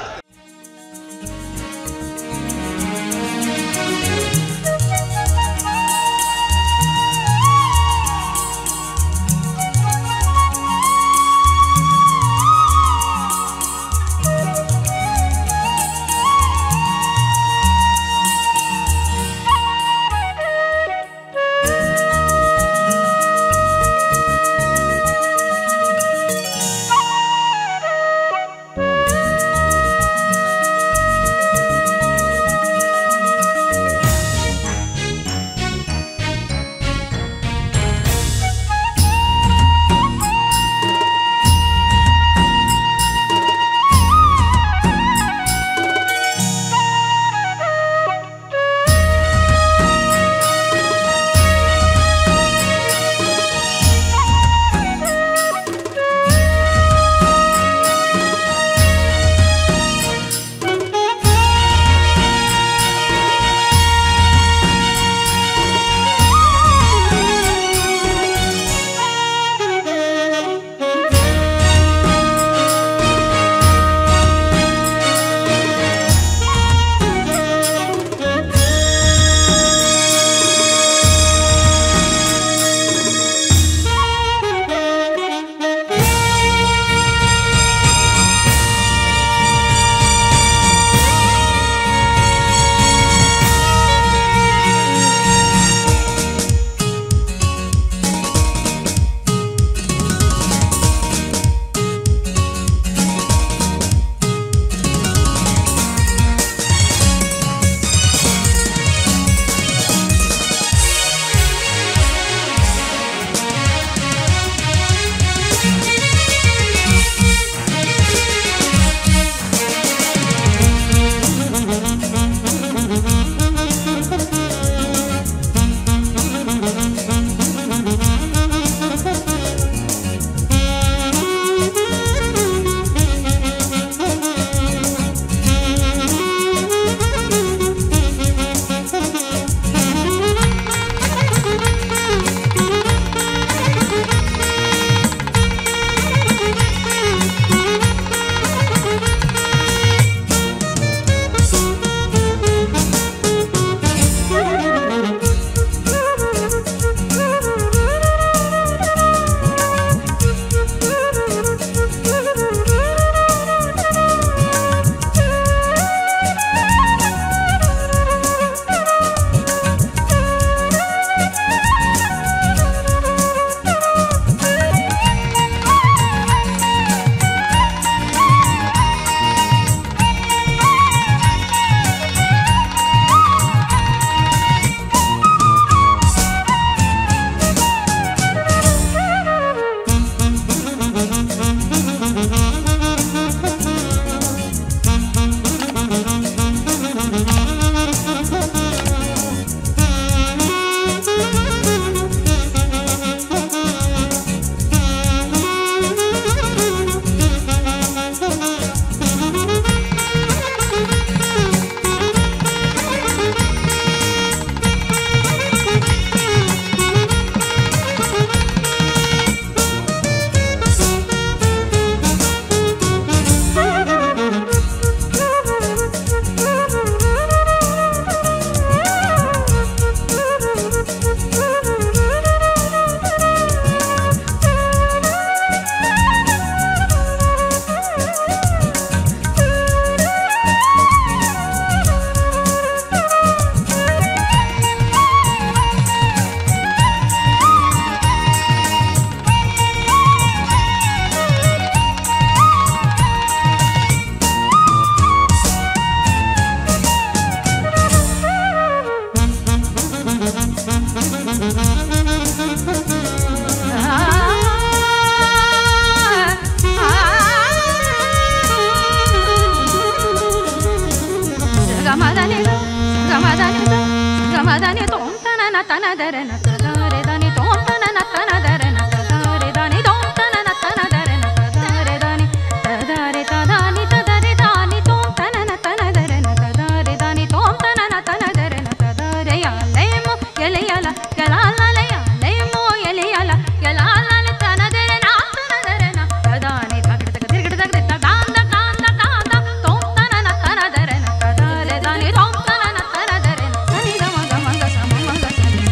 [SPEAKER 12] ಮದನಿ ತೋಂ ತನನ ತನದರನ ತದರೆ ದಾನಿ ತೋಂ ತನನ ತನದರನ ತದರೆ ದಾನಿ ತೋಂ ತನನ ತನದರನ ತದರೆ ದಾನಿ ತದರೆ ತದಾನಿ ತದರೆ ದಾನಿ ತೋಂ ತನನ ತನದರನ ತದರೆ ದಾನಿ ತೋಂ ತನನ ತನದರನ ತದರೆ ಯಾಲೇಮು ಎಲೆಯಲ ಯಲಾಲಯ ಲೇಮು ಎಲೆಯಲ ಯಲಾಲಲ ತನದರನ ತನದರನ ತದಾನಿ ತಗಡ ತಿರುಗಡ ತಗಡ ತದಾಂದ ಕಾಂದ ಕಾಂದ ತೋಂ ತನನ ತನದರನ ತದರೆ ದಾನಿ ತೋಂ ತನನ ತನದರನ ಸನಿ ಗಮ ಗಮ ಗ ಸಮ ಮಗ ಸನಿ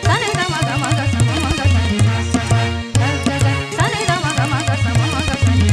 [SPEAKER 12] ಸನಿ ಗಮ ಗಮ ಗ ಸಮ ಮಗ ಸನಿ ಸನಿ ಗಮ ಗಮ ಗ ಸಮ ಮಗ ಸನಿ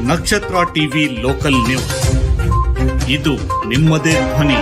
[SPEAKER 13] ನಕ್ಷತ್ರ ಟಿವಿ ಲೋಕಲ್ ನ್ಯೂಸ್, ಇದು ನಿಮ್ಮದೇ ಧ್ವನಿ.